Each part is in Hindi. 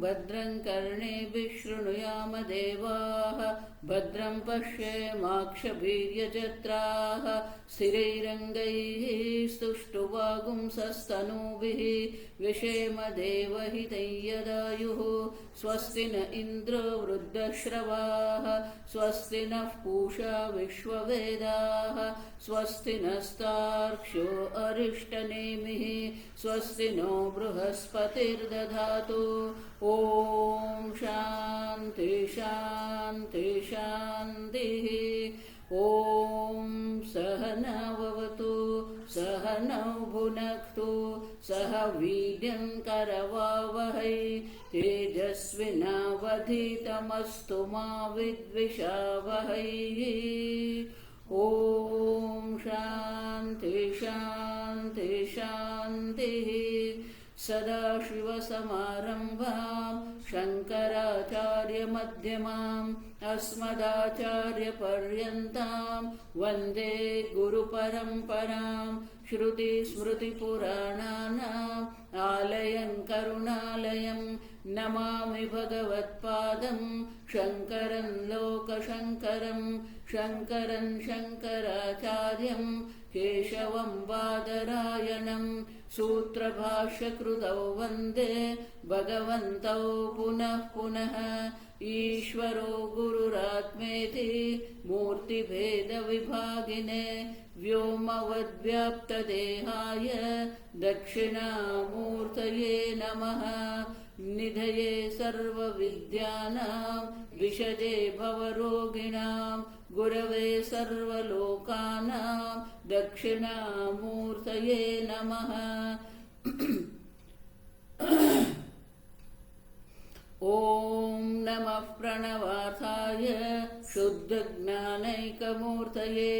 भद्रं कर्णेभिः शृणुयाम देवाः भद्रं पश्येमाक्षभिर्यजत्राः स्थिरैरङ्गैः स्तुष्टुवागुंसस्तनूभिः व्यशेम देवहितं यदायुः स्वस्ति न इन्द्रो वृद्धश्रवाः स्वस्ति नः पूषा विश्ववेदाः स्वस्ति नस्तार्क्ष्यो अरिष्टनेमिः स्वस्ति नो बृहस्पतिर्दधातु ॐ शान्ति शान्ति शान्तिः ॐ सहनाववतु सहनौ भुनक्तु सह वीर्यं करवावहै तेजस्विनावधीतमस्तु मा विद्विषावहै ॐ शान्ति शान्ति शान्तिः सदाशिवसमारम्भां शङ्कराचार्यमध्यमाम् अस्मदाचार्यपर्यन्तां वन्दे गुरुपरम्परां श्रुतिस्मृतिपुराणानाम् आलयं करुणालयं नमामि भगवत्पादं शङ्करं लोकशङ्करं शङ्करं शङ्कराचार्यं केशवं बादरायणं सूत्रभाष्यकृतौ वन्दे भगवन्तौ पुनः पुनः ईश्वरो गुरुरात्मेति मूर्तिभेदविभागिने व्योमवद्व्याप्तदेहाय दक्षिणामूर्तये नमः निधये सर्वविद्यानां विषजे भवरोगिणां गुरवे सर्वलोकानां दक्षिणामूर्तये नमः ॐ नमः प्रणवार्थाय शुद्धज्ञानैकमूर्तये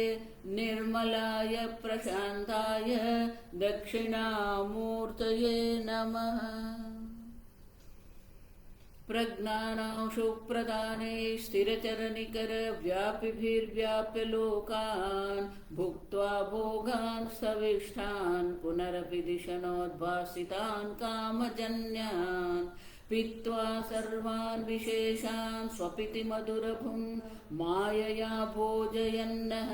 निर्मलाय प्रशान्ताय दक्षिणामूर्तये नमः प्रज्ञानांशुप्रदाने स्थिरचरनिकरव्यापिभिर्व्याप्य लोकान् भुक्त्वा भोगान् सविष्ठान् पुनरपि दिशनोद्भासितान् कामजन्यान् पीत्वा सर्वान् विशेषान् स्वपिति मधुरभुं मायया भोजयन्नः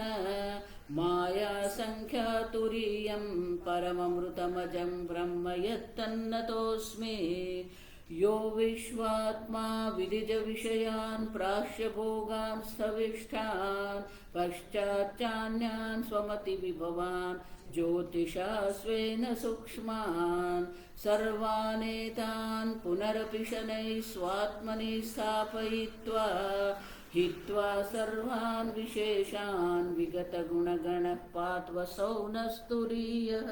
मायासङ्ख्यातुरीयं परममृतमजं ब्रह्म यत्तन्नतोऽस्मि यो विश्वात्मा विदिजविषयान् प्राश्यभोगान् स्थविष्ठान् पश्चाच्चान्यान् स्वमतिविभवान् ज्योतिषा स्वेन सूक्ष्मान् सर्वानेतान् पुनरपि शनैः स्वात्मनि स्थापयित्वा हित्वा सर्वान् विशेषान् विगतगुणगणः पात्वसौ नस्तुरीयः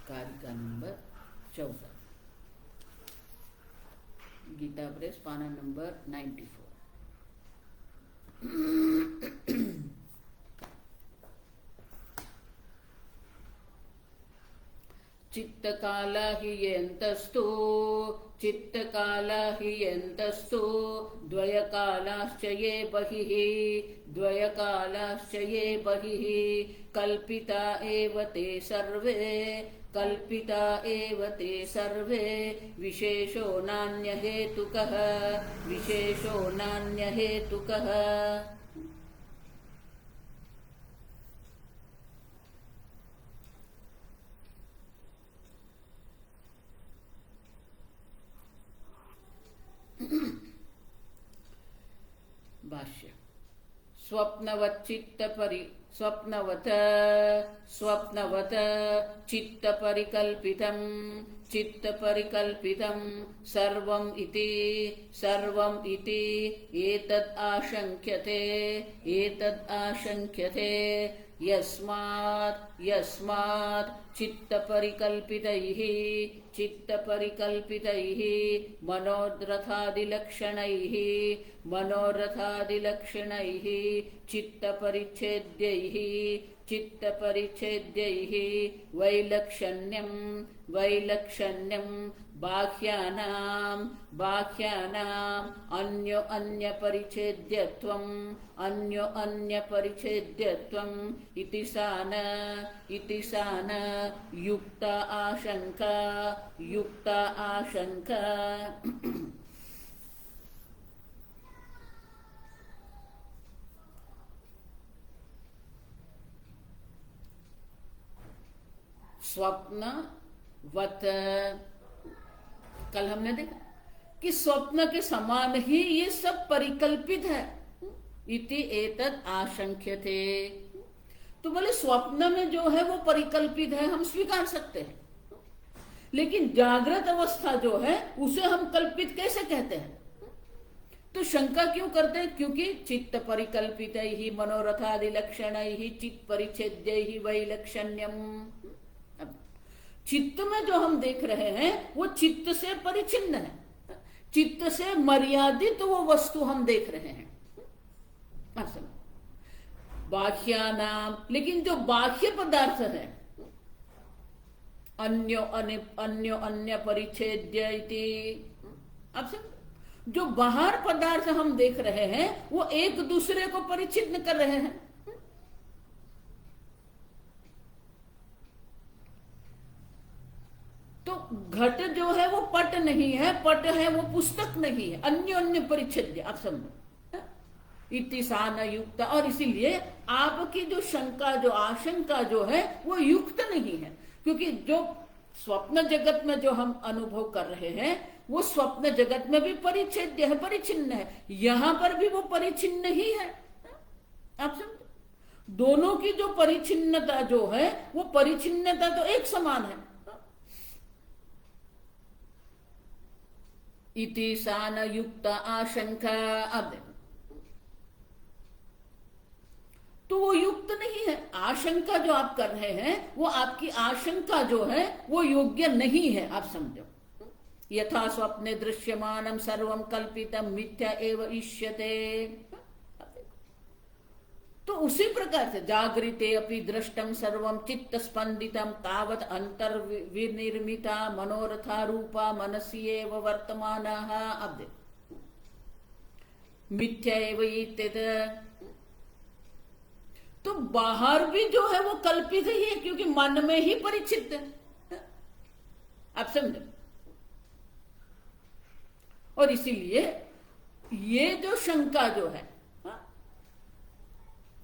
कारिका नंबर 14 गीता प्रेस पाना नंबर 94 चित्तकाला हि यन्तस्तु चित्तकाला हि यन्तस्तु द्वयकालाश्च ये बहिः द्वयकालाश्च ये बहिः कल्पिता एव ते सर्वे कल्पिता एव ते सर्वे विशेषो नान्यहेतुकः विशेषो नान्यहेतुकः भाष्य स्वप्नवत् चित्तपरिकल्पितं सर्वम् इति एतद् आशङ्क्यते यस्मात् चित्तपरिकल्पितैः मनोरथादिलक्षणैः चित्तपरिच्छेद्यैः वैलक्षण्यं बाह्यानां बाह्यानां अन्यो अन्य परिच्छेद्यत्वम् अन्यो अन्य परिच्छेद्यत्वम् इति सा न युक्ता आशंका स्वप्न वत, कल हमने देखा कि स्वप्न के समान ही ये सब परिकल्पित है। इति एतद आशंक्यते, तो बोले स्वप्न में जो है वो परिकल्पित है, हम स्वीकार सकते हैं, लेकिन जागृत अवस्था जो है उसे हम कल्पित कैसे कहते हैं? तो शंका क्यों करते हैं? क्योंकि चित्त परिकल्पित ही मनोरथादि लक्षण ही चित्त परिच्छेद्य ही वैलक्षण्यम। चित्त में जो हम देख रहे हैं वो चित्त से परिचिन्न है, चित्त से मर्यादित तो वो वस्तु हम देख रहे हैं। बाह्यानाम, लेकिन जो बाह्य पदार्थ है अन्यो अन्य परिच्छेद्य इति, अब जो बाहर पदार्थ हम देख रहे हैं वो एक दूसरे को परिचिन्न कर रहे हैं। तो घट जो है वो पट नहीं है, पट है वो पुस्तक नहीं है, अन्य परिच्छेद्य। आप समझो इति सा न युक्त, और इसीलिए आपकी जो शंका जो आशंका जो है वो युक्त नहीं है, क्योंकि जो स्वप्न जगत में जो हम अनुभव कर रहे हैं वो स्वप्न जगत में भी परिच्छेद्य है, परिचिन्न है, यहां पर भी वो परिचिन्न ही है। आप समझो दोनों की जो परिचिन्नता जो है वो परिचिन्नता तो एक समान है। इति सा न युक्त आशंका, अब तो वो युक्त नहीं है। आशंका जो आप कर रहे हैं वो आपकी आशंका जो है वो योग्य नहीं है। आप समझो यथा स्वप्ने दृश्यमानम सर्वम कल्पितम मिथ्या एव इष्यते, तो उसी प्रकार से जागृते अपि दृष्टम सर्वम चित्त स्पंदितम तावत अंतर विनिर्मिता मनोरथा रूपा मनसी एव वर्तमानाः। अब देखो मिथ्या एव इत्येतत्, तो बाहर भी जो है वो कल्पित ही है, क्योंकि मन में ही परिचित है। आप समझो, और इसीलिए ये जो शंका जो है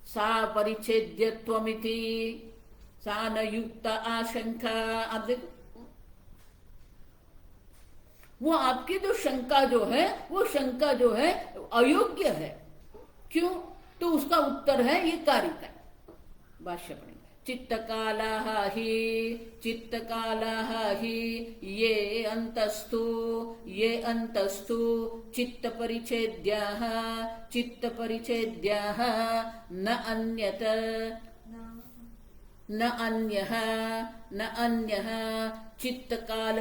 सा परिच्छेद्यत्वमिति सा न युक्त आशंका, आप देखो वो आपकी जो शंका जो है वो शंका जो है अयोग्य है। क्यों? तो उसका उत्तर है ये कारिका भाष्य पढ़ेंगे। चित्तकालाः हि ये अंतस्तु चित्त परिच्छेद्याः न अन्यः चित्तकाल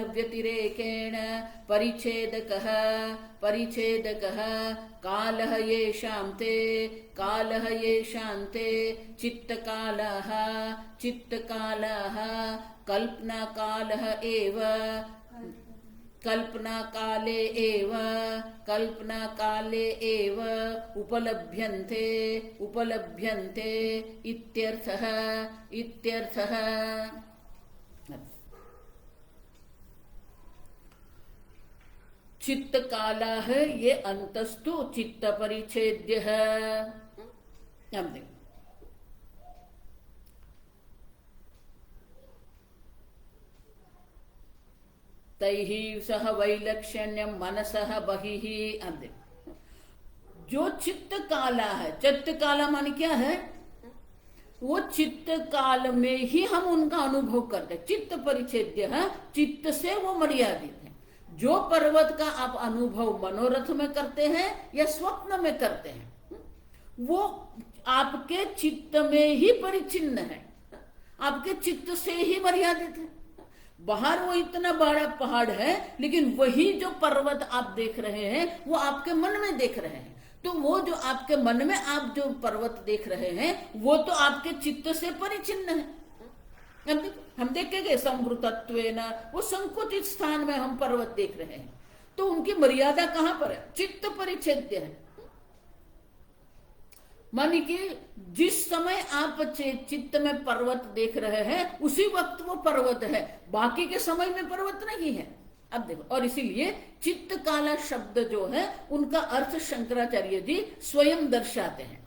व्यतिरेकेण परिच्छेदकः कालः येषां ते चित्तकालाः कल्पनाकाले एव उपलभ्यन्ते इत्यर्थः। चित्त काला है ये अंतस्तु चित्त परिच्छेद्य है। अब देखो तैहि सह वैलक्षण्यम मनसः बहिः। अब देखो जो चित्त काला है, चित्त काला माने क्या है? वो चित्त काल में ही हम उनका अनुभव करते हैं। चित्त परिच्छेद्य है, चित्त से वो मर्यादित है। जो पर्वत का आप अनुभव मनोरथ में करते हैं या स्वप्न में करते हैं, वो आपके चित्त में ही परिचिन्न है, आपके चित्त से ही मर्यादित है। बाहर वो इतना बड़ा पहाड़ है, लेकिन वही जो पर्वत आप देख रहे हैं वो आपके मन में देख रहे हैं। तो वो जो आपके मन में आप जो पर्वत देख रहे हैं वो तो आपके चित्त से परिचिन्न है। हम देखेंगे संवृतत्वेन, वो संकुचित स्थान में हम पर्वत देख रहे हैं, तो उनकी मर्यादा कहां पर है? चित्त परिच्छेद्य है। मानी कि जिस समय आप चित्त में पर्वत देख रहे हैं उसी वक्त वो पर्वत है, बाकी के समय में पर्वत नहीं है। अब देखो, और इसीलिए चित्त काला शब्द जो है उनका अर्थ शंकराचार्य जी स्वयं दर्शाते हैं,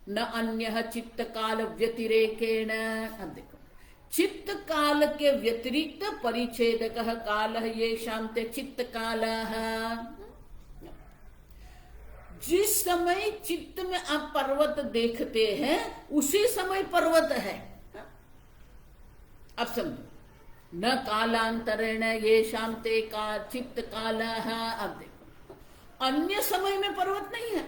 न अन्य चित्त काल व्यतिरेकेण। अब देखो, चित्त काल के व्यतिरिक्त परिच्छेदक काल ये शांत चित्त काल। जिस समय चित्त में आप पर्वत देखते हैं उसी समय पर्वत है। अब समझो, न कालांतरेण ये शांते का चित्त काल। अब देखो, अन्य समय में पर्वत नहीं है।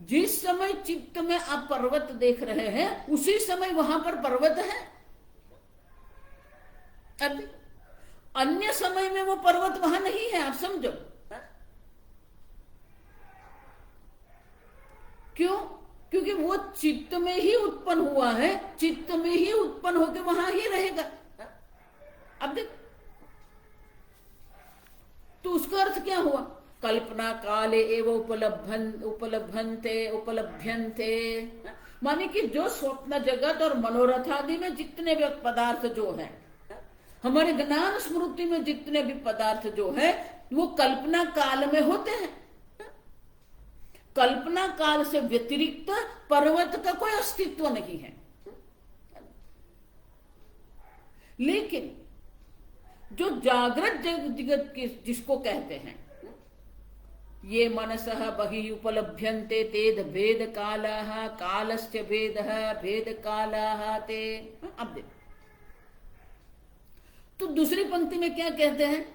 जिस समय चित्त में आप पर्वत देख रहे हैं उसी समय वहां पर पर्वत है। अब अन्य समय में वो पर्वत वहां नहीं है, आप समझो। क्यों? क्योंकि वो चित्त में ही उत्पन्न हुआ है, चित्त में ही उत्पन्न होकर वहां ही रहेगा। अब देख, तो उसका अर्थ क्या हुआ? कल्पना काले एवं उपलभ्यन्ते, माने कि जो स्वप्न जगत और मनोरथ आदि में जितने भी पदार्थ जो है, हमारे ज्ञान स्मृति में जितने भी पदार्थ जो है वो कल्पना काल में होते हैं। कल्पना काल से व्यतिरिक्त पर्वत का कोई अस्तित्व नहीं है। लेकिन जो जागृत जगत जिसको कहते हैं, ये मनसः बहिः उपलभ्यन्ते तेद भेद कालः कालस्य भेदः भेद कालः ते। अब देखो, तो दूसरी पंक्ति में क्या कहते हैं?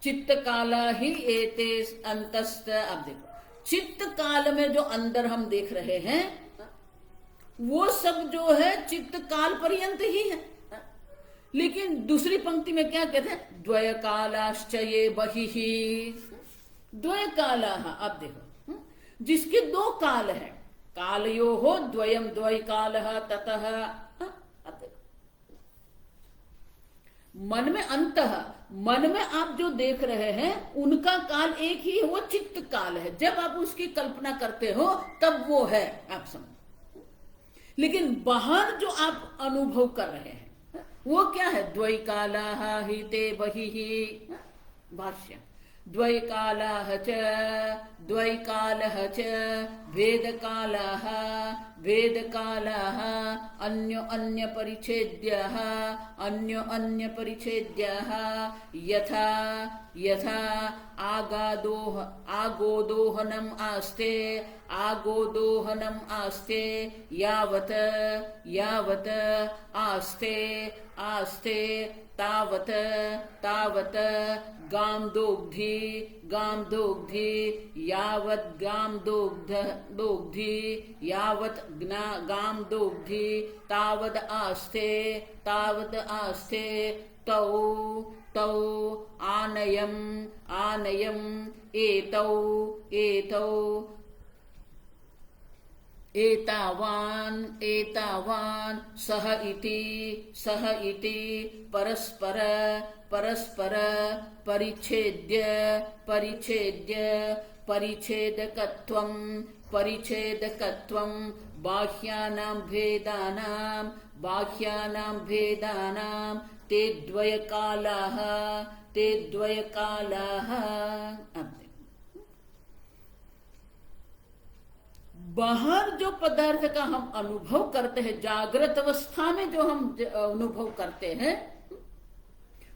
चित्त काला ही एते अंतस्त। अब देखो, चित्त काल में जो अंदर हम देख रहे हैं वो सब जो है चित्त काल पर्यंत ही है। लेकिन दूसरी पंक्ति में क्या कहते हैं? द्वय कालाश्च ये बहिः, द्वय काला। अब देखो, जिसके दो काल है, कालयो हो द्वयम द्वय काल ततः। अब देखो, मन में अंतः, मन में आप जो देख रहे हैं उनका काल एक ही है, वो चित्त काल है। जब आप उसकी कल्पना करते हो तब वो है, आप समझ। लेकिन बाहर जो आप अनुभव कर रहे हैं वो क्या है? द्वय कालाः हि ते बहिः। भाष्य, द्वय कालाः च द्वय कालः च भेद कालाः भेद कालाः अन्यो अन्य परिच्छेद्यः अन्यो अन्य परिच्छेद्यः यथा यथा आगोदोहनम आस्ते आगोदोहनम आस्ते यावत यावत आस्ते आस्ते तावत तावत गामदोग्धि गामदोग्धि यावत गामदोग्धि यावत गामदोग्धि तावद आस्ते तावद आस्ते तौ तौ आनयम आनयम एतौ एतौ एतावान एतावान सह इति परस्पर परस्पर परिच्छेद्य परिच्छेद्य परिच्छेदकत्वं परिच्छेदकत्वं बाह्यानां भेदानां ते द्वय कालाः ते द्वय कालाः। बाहर जो पदार्थ का हम अनुभव करते हैं, जागृत अवस्था में जो हम अनुभव करते हैं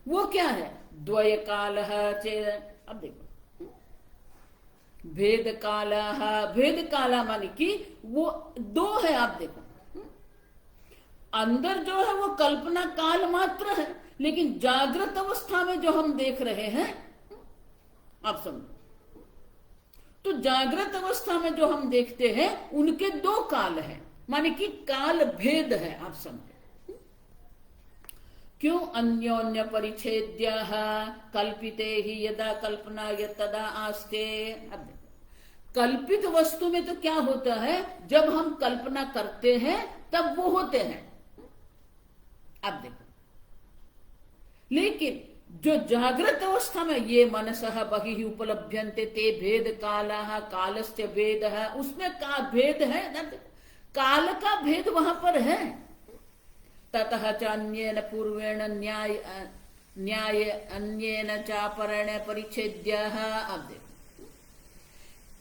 वो क्या है? द्वय कालः चे। अब देखो, भेद कालः, भेद काला माने कि वो दो है। आप देखो, अंदर जो है वो कल्पना काल मात्र है, लेकिन जागृत अवस्था में जो हम देख रहे हैं, आप समझो, तो जागृत अवस्था में जो हम देखते हैं उनके दो काल हैं, माने कि काल भेद है। आप समझे क्यों? अन्योन्य परिच्छेद्यः कल्पिते ही यदा कल्पना तदा आस्ते। अब कल्पित वस्तु में तो क्या होता है? जब हम कल्पना करते हैं तब वो होते हैं। अब देखो, लेकिन जो जागृत अवस्था में ये मनसः बहिः उपलभ्यन्ते ते भेद कालः कालस्य भेदः, उसमें का भेद है ना, काल का भेद वहां पर है। ततः च अन्येन पूर्वेण न्याय अन्येन चापरेण परिच्छेद्यः। अब देखो,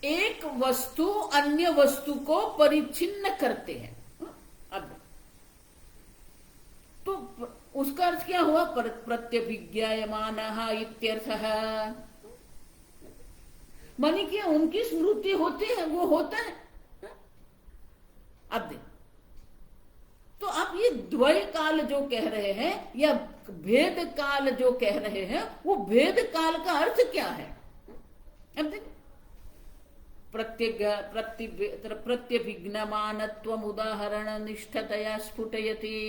एक वस्तु अन्य वस्तु को परिच्छिन्न करते हैं। अब तो उसका अर्थ क्या हुआ? प्रत्यभिज्ञायमानः इत्यर्थः, मानी कि उनकी स्मृति होती है, वो होता है। अब देखो, तो आप ये द्वय काल जो कह रहे हैं या भेद काल जो कह रहे हैं, वो भेद काल का अर्थ क्या है? अब देखो, प्रत्यभिज्ञमानत्वम् उदाहरण निष्ठतया स्फुटयति।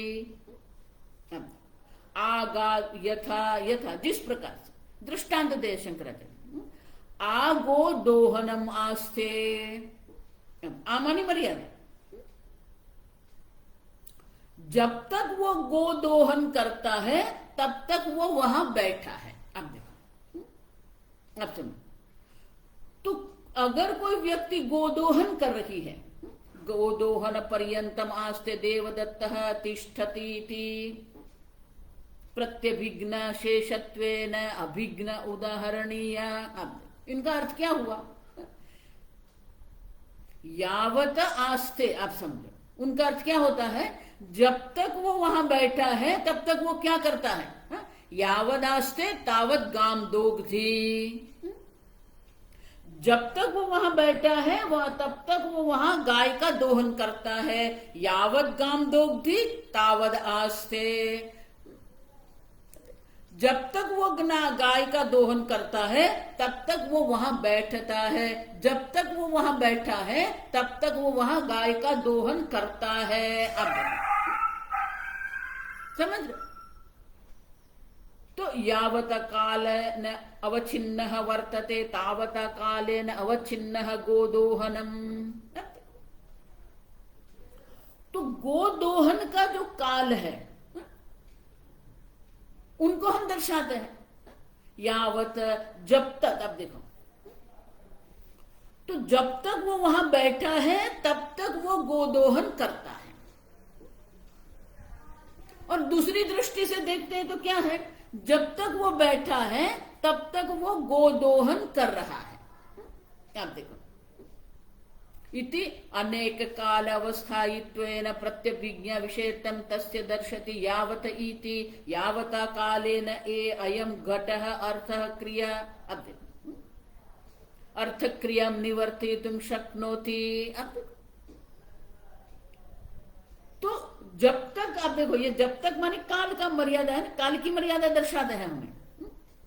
आगा यथा यथा, जिस प्रकार से दृष्टांत दे शंकराचार्य, आगो दोहनम आस्ते, आमानी मर्यादा, जब तक वो गोदोहन करता है तब तक वो वहां बैठा है। अब देखो, अब सुनो, तो अगर कोई व्यक्ति गोदोहन कर रही है, गोदोहन पर्यंतम आस्ते देवदत्तः तिष्ठतीति प्रत्यभिज्ञ शेषत्वेन अभिज्ञ उदाहरणीय। अब इनका अर्थ क्या हुआ? यावत आस्ते, आप समझो, उनका अर्थ क्या होता है? जब तक वो वहां बैठा है तब तक वो क्या करता है? यावद आस्ते तावत गाम दोग्धी, जब तक वो वहां बैठा है वह तब तक वो वहां गाय का दोहन करता है। यावत गाम दोग्धी तावद आस्ते, जब तक वो गाय का दोहन करता है तब तक वो वहां बैठता है। जब तक वो वहां बैठा है तब तक वो वहां गाय का दोहन करता है। अब समझ लो, तो यावत काल न अवच्छिन्न वर्तते तावत काले न अवच्छिन्न गोदोहनम। तो गोदोहन का जो काल है उनको हम दर्शाते हैं यावत, जब तक। अब देखो, तो जब तक वो वहां बैठा है तब तक वो गोदोहन करता है। और दूसरी दृष्टि से देखते हैं तो क्या है? जब तक वो बैठा है तब तक वो गोदोहन कर रहा है। आप देखो, इति अनेक काल अवस्थायित्वेन प्रत्यभिज्ञ विषयत्वं तस्य दर्शति यावत इति यावता कालेन ए अयं घटः अर्थः क्रिया। अब देखो, अर्थ क्रियां निवर्तयितुं शक्नोति। अब तो जब तक, आप देखो, ये जब तक माने काल का मर्यादा है, काल की मर्यादा दर्शाते हैं हमें।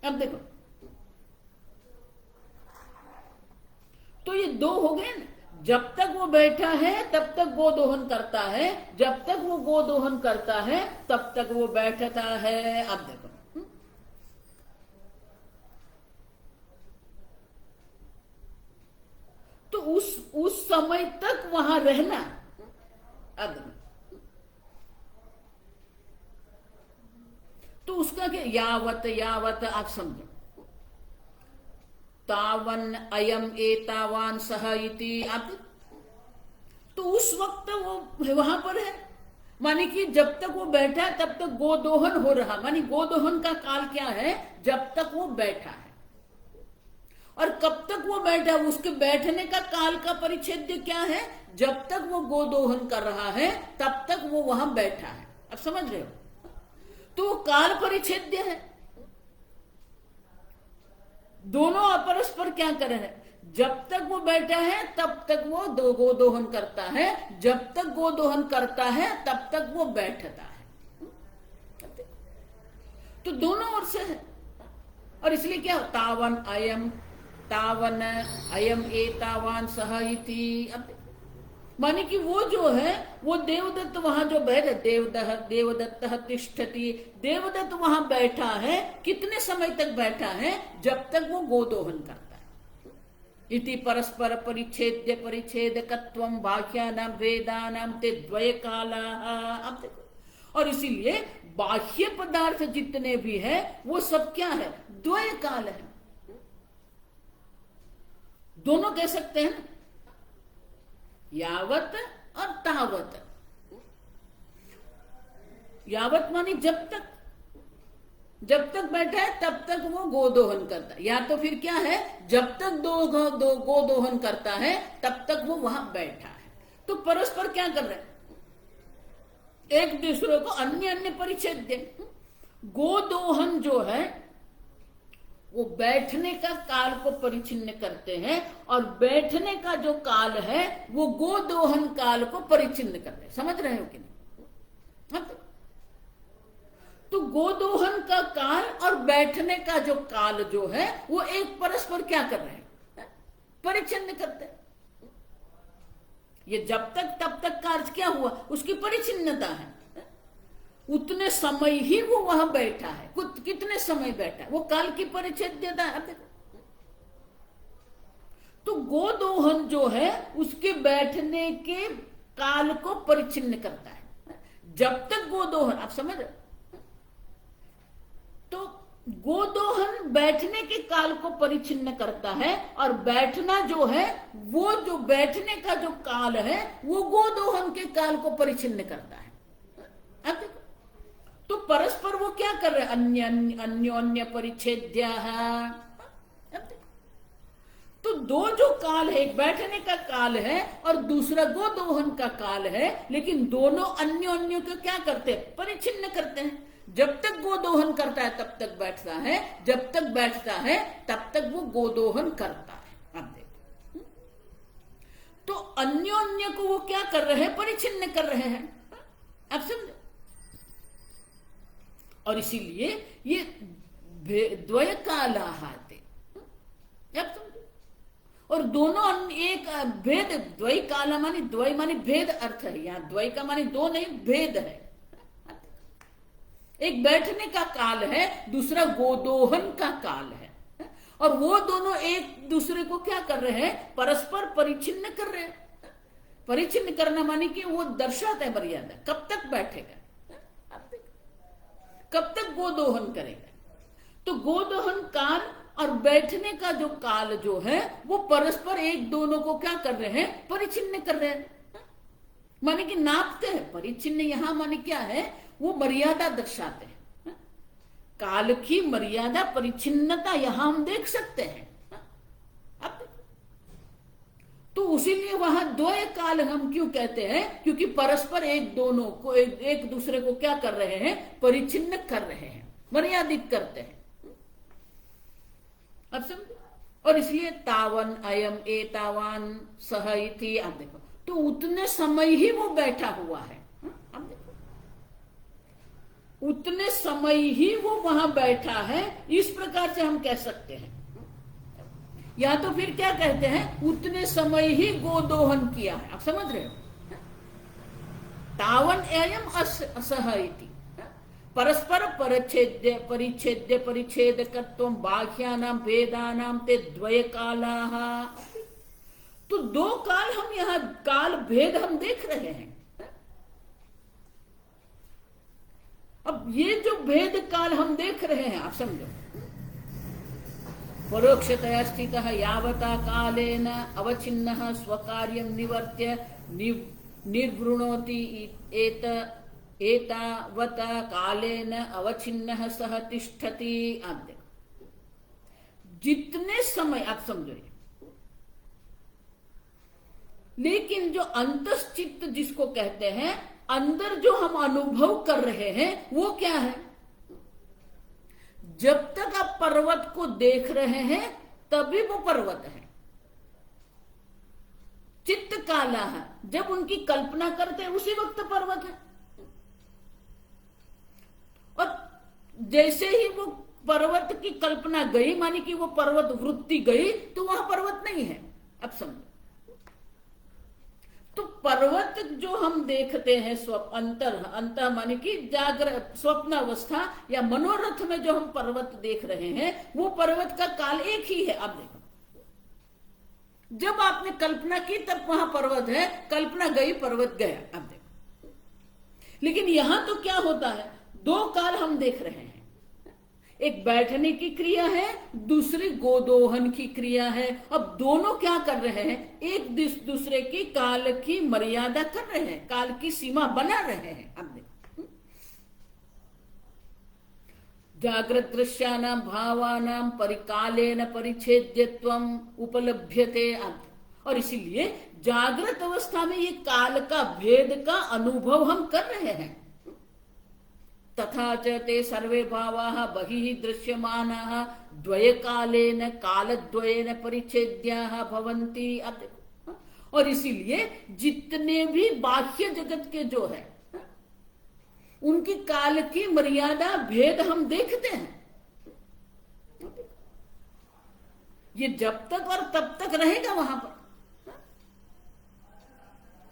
अब देखो, तो ये दो हो गए ना, जब तक वो बैठा है तब तक गोदोहन करता है, जब तक वो गोदोहन करता है तब तक वो बैठता है। अब देखो, तो उस समय तक वहां रहना। अब देखो, तो उसका क्या? यावत यावत, आप समझो, तावन अयम एतावान सह इति। आप तो उस वक्त वो वहां पर है, माने कि जब तक वो बैठा है तब तक गोदोहन हो रहा, माने गोदोहन का काल क्या है? जब तक वो बैठा है। और कब तक वो बैठा है? उसके बैठने का काल का परिच्छेद क्या है? जब तक वो गोदोहन कर रहा है तब तक वो वहां बैठा है। अब समझ रहे हो? तो वो काल परिच्छेद है। दोनों अपरस्पर क्या कर रहे हैं? जब तक वो बैठा है तब तक वो गोदोहन करता है, जब तक गोदोहन करता है तब तक वो बैठता है। तो दोनों ओर से है। और इसलिए क्या? तावन अयम, तावन अयम एतावान सह इति। अब माने कि वो जो है वो देवदत्त वहां जो बैठे, देवदत्त तिष्ठति, देवदत्त वहां बैठा है। कितने समय तक बैठा है? जब तक वो गोदोहन करता है। इति परस्पर परिच्छेद्य परिच्छेदकत्वं बाह्यानां वेदानां ते द्वय कालाः। अब देखो, और इसीलिए बाह्य पदार्थ जितने भी है वो सब क्या है, द्वय काल है। दोनों कह सकते हैं ना, यावत और तावत। यावत मानी जब तक बैठा है तब तक वो गोदोहन करता है, या तो फिर क्या है, जब तक दो गोदोहन करता है तब तक वो वहां बैठा है। तो परस्पर क्या कर रहे हैं, एक दूसरे को अन्य अन्य परिच्छेद दे। गोदोहन जो है वो बैठने का काल को परिचिन्न करते हैं, और बैठने का जो काल है वो गोदोहन काल को परिचिन्न करते हैं। समझ रहे हो कि नहीं? तो गोदोहन का काल और बैठने का जो काल जो है वो एक परस्पर क्या कर रहे हैं, परिचिन्न करते हैं। ये जब तक तब तक का अर्थ क्या हुआ, उसकी परिचिन्नता है। उतने समय ही वो वहां बैठा है, कितने समय बैठा है, वो काल की परिच्छेद्यता है। तो गोदोहन जो है उसके बैठने के काल को परिचिन्न करता है। जब तक गोदोहन, आप समझ रहे, तो गोदोहन बैठने के काल को परिचिन्न करता है, और बैठना जो है वो जो बैठने का जो काल है वो गोदोहन के काल को परिचिन्न करता है। अब देखो, तो परस्पर वो क्या कर रहे हैं, अन्योन्य परिच्छेद्य। तो दो जो काल है, एक बैठने का काल है और दूसरा गोदोहन का काल है, लेकिन दोनों अन्योन्य को क्या करते हैं, परिचिन्न करते हैं। जब तक गोदोहन करता है तब तक बैठता है, जब तक बैठता है तब तक वो गोदोहन करता है। अब देखो, तो अन्योन्य को वो क्या कर रहे हैं, परिचिन्न कर रहे हैं। अब समझो, और इसीलिए ये द्वय कालाहाते। अब समझो, और दोनों एक भेद, द्वय काला मानी, द्वय मानी भेद अर्थ है, यहां द्वय का मानी दो नहीं, भेद है। एक बैठने का काल है, दूसरा गोदोहन का काल है, और वो दोनों एक दूसरे को क्या कर रहे हैं, परस्पर परिचिन्न कर रहे हैं। परिचिन्न करना माने कि वो दर्शाता है मर्यादा, कब तक बैठेगा, कब तक गोदोहन करेगा। तो गोदोहन काल और बैठने का जो काल जो है वो परस्पर एक दोनों को क्या कर रहे हैं, परिचिन्न कर रहे हैं। माने कि नापते हैं। परिचिन्न यहां माने क्या है, वो मर्यादा दर्शाते हैं। काल की मर्यादा, परिचिन्नता यहां हम देख सकते हैं। अब तो उसीलिए वहां द्वय काल हम क्यों कहते हैं, क्योंकि परस्पर एक दोनों को एक दूसरे को क्या कर रहे हैं, परिचिन्न कर रहे हैं, मर्यादित करते हैं। अब समझो, और इसलिए तावन अयम एतावान सह इति। अब देखो, तो उतने समय ही वो बैठा हुआ है। अब देखो, उतने समय ही वो वहां बैठा है, इस प्रकार से हम कह सकते हैं। या तो फिर क्या कहते हैं, उतने समय ही गोदोहन किया है। आप समझ रहे हो, तावन एयम असह इति। परस्पर परिच्छेद्य परिच्छेद्य परिच्छेदकत्वं बाह्यानां वेदानां ते द्वय कालाः। तो दो काल हम यहां काल भेद हम देख रहे हैं। अब ये जो भेद काल हम देख रहे हैं, आप समझो, परोक्षतया स्थितः यावता कालेन अवचिन्नः स्वकार्यं निवर्त्य निर्वृणोति एतावता कालेन अवचिन्नः सह तिष्ठति। आप देखो, जितने समय, आप समझो, लेकिन जो अंतश्चित्त जिसको कहते हैं, अंदर जो हम अनुभव कर रहे हैं वो क्या है, जब तक आप पर्वत को देख रहे हैं तभी वो पर्वत है। चित्त काला है, जब उनकी कल्पना करते हैं उसी वक्त पर्वत है। और जैसे ही वो पर्वत की कल्पना गई, मानी कि वो पर्वत वृत्ति गई, तो वहां पर्वत नहीं है। अब समझो, तो पर्वत जो हम देखते हैं अंत माने कि जागृत स्वप्न अवस्था या मनोरथ में जो हम पर्वत देख रहे हैं, वो पर्वत का काल एक ही है। अब देखो, जब आपने कल्पना की तब वहां पर्वत है, कल्पना गई पर्वत गया। अब देखो, लेकिन यहां तो क्या होता है, दो काल हम देख रहे हैं, एक बैठने की क्रिया है, दूसरी गोदोहन की क्रिया है। अब दोनों क्या कर रहे हैं, एक दूसरे की काल की मर्यादा कर रहे हैं, काल की सीमा बना रहे हैं। अब देखो, जागृत दृश्यानां भावानां परिकालेन परिच्छेद्यत्वम उपलभ्यते। और इसीलिए जागृत अवस्था में ये काल का भेद का अनुभव हम कर रहे हैं। तथा च ते सर्वे भावाः बहिः दृश्यमानाः द्वयकालेन कालद्वयेन परिच्छेद्याः भवन्ति। अब देखो, और इसीलिए जितने भी बाह्य जगत के जो है उनकी काल की मर्यादा भेद हम देखते हैं। ये जब तक और तब तक रहेगा वहां पर।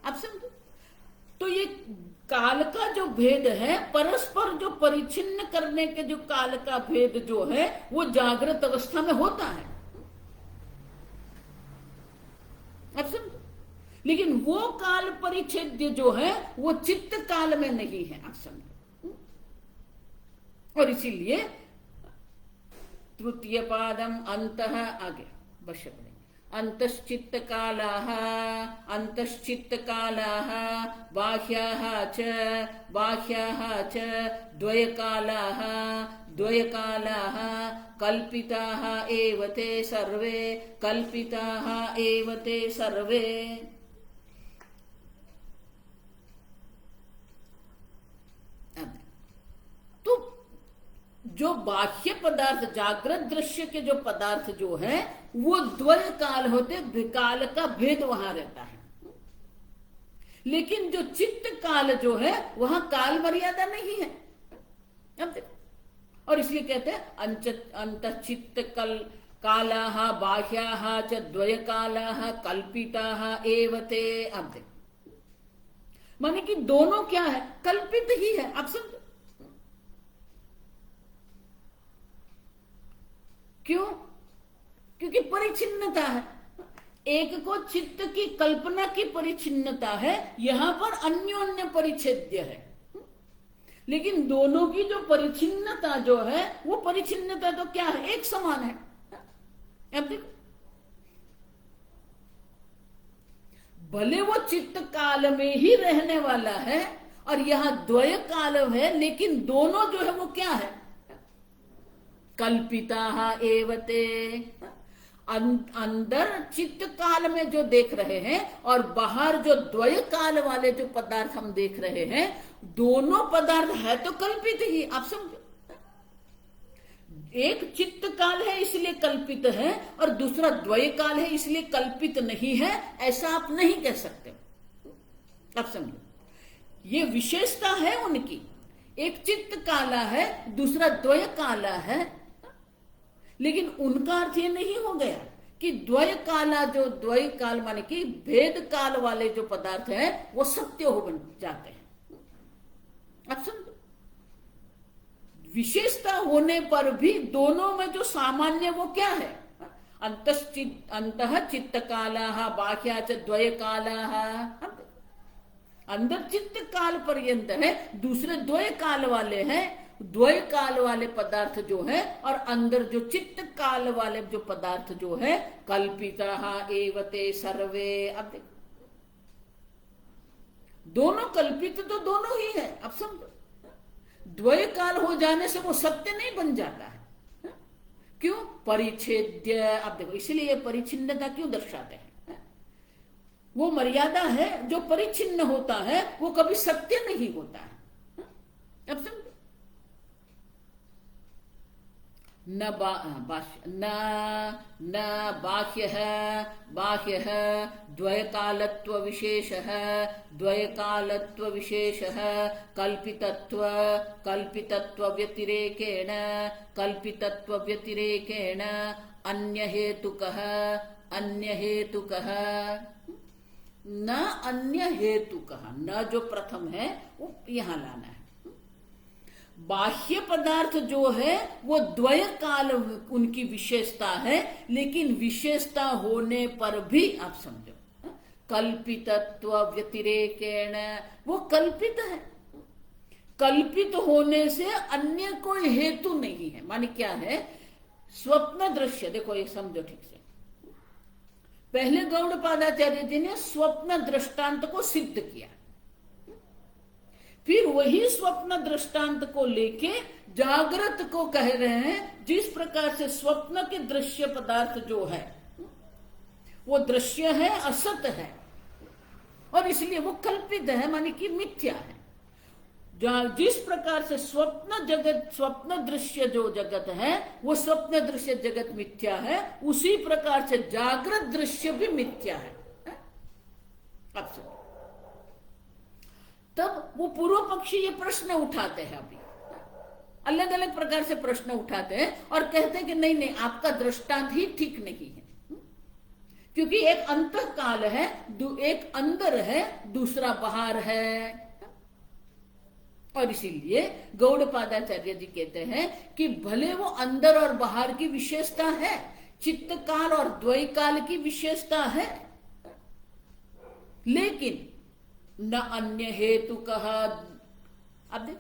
आप समझो, तो ये काल का जो भेद है, परस्पर जो परिचिन्न करने के जो काल का भेद जो है वो जागृत अवस्था में होता है। अब समझो, लेकिन वो काल परिच्छेद्य जो है वो चित्त काल में नहीं है। आप समझो, और इसीलिए तृतीय पादम अंतः, आगे बश अंतश्चित्त कालाः अंतश्चित्त कालाः बाह्याः च द्वयकालाः द्वयकालाः कल्पिताः एव ते सर्वे कल्पिताः एव ते सर्वे। तो जो बाह्य पदार्थ, जागृत दृश्य के जो पदार्थ जो है वो द्वय काल होते, काल का भेद वहां रहता है। लेकिन जो चित्त काल जो है वहां काल मर्यादा नहीं है। अब देखो, और इसलिए कहते हैं अंतचित्त कालाः बाह्याः च द्वय कालाः कल्पिताः एव ते। अब देखो, माने कि दोनों क्या है, कल्पित ही है। आप समझो, क्यों? क्योंकि परिचिन्नता है। एक को चित्त की कल्पना की परिचिन्नता है, यहां पर अन्योन्य परिच्छेद्य है। लेकिन दोनों की जो परिचिन्नता जो है वो परिचिन्नता तो क्या है, एक समान है। अब देखो, भले वो चित्त काल में ही रहने वाला है और यहां द्वय काल है, लेकिन दोनों जो है वो क्या है, कल्पिताः एव ते। अंदर चित्त काल में जो देख रहे हैं और बाहर जो द्वय काल वाले जो पदार्थ हम देख रहे हैं, दोनों पदार्थ है तो कल्पित ही। आप समझो, एक चित्त काल है इसलिए कल्पित है और दूसरा द्वय काल है इसलिए कल्पित नहीं है, ऐसा आप नहीं कह सकते। आप समझो, ये विशेषता है उनकी, एक चित्त काला है दूसरा द्वय काला है। लेकिन उनका अर्थ ये नहीं हो गया कि द्वय काला, जो द्वय काल माने कि भेद काल वाले जो पदार्थ है वो सत्य हो बन जाते हैं। अब समझो, विशेषता होने पर भी दोनों में जो सामान्य वो क्या है, अंतः चित्त कालाः बाह्या च द्वय कालाः। अंदर चित्त काल पर्यंत है, दूसरे द्वय काल वाले हैं, द्वय काल वाले पदार्थ जो है, और अंदर जो चित्त काल वाले जो पदार्थ जो है कल्पिताः एव ते सर्वे। अब देखो, दोनों कल्पित तो दोनों ही है। अब समझो, द्वय काल हो जाने से वो सत्य नहीं बन जाता है। क्यों? परिच्छेद्य। अब देखो, इसलिए परिच्छिन्नता क्यों दर्शाते हैं, वो मर्यादा है, जो परिच्छिन्न होता है वो कभी सत्य नहीं होता है। अब समझो, न बाह्यः द्वयकालत्व विशेषः कल्पितत्व व्यतिरेकेण अन्यहेतुकः न अन्य हेतुकः। न जो प्रथम है वो यहां लाना है। बाह्य पदार्थ जो है वो द्वय काल उनकी विशेषता है, लेकिन विशेषता होने पर भी आप समझो कल्पितत्व व्यतिरेकेण, वो कल्पित है। कल्पित होने से अन्य कोई हेतु नहीं है। माने क्या है, स्वप्न दृश्य, देखो ये समझो ठीक से। पहले गौड़पादाचार्य जी ने स्वप्न दृष्टांत को सिद्ध किया, फिर वही स्वप्न दृष्टांत को लेके जागृत को कह रहे हैं, जिस प्रकार से स्वप्न के दृश्य पदार्थ जो है वो दृश्य है, असत है, और इसलिए वो कल्पित है, माने कि मिथ्या है। जिस प्रकार से स्वप्न जगत, स्वप्न दृश्य जो जगत है वो स्वप्न दृश्य जगत मिथ्या है, उसी प्रकार से जागृत दृश्य भी मिथ्या है। अब तब वो पूर्व पक्षी ये प्रश्न उठाते हैं, अभी अलग अलग प्रकार से प्रश्न उठाते हैं और कहते हैं कि नहीं नहीं, आपका दृष्टांत ही ठीक नहीं है, क्योंकि एक अंतःकाल है, एक अंदर है, दूसरा बाहर है। और इसीलिए गौड़पादाचार्य जी कहते हैं कि भले वो अंदर और बाहर की विशेषता है, चित्त काल और द्वय काल की विशेषता है, लेकिन न अन्य हेतु कहा। अब देख,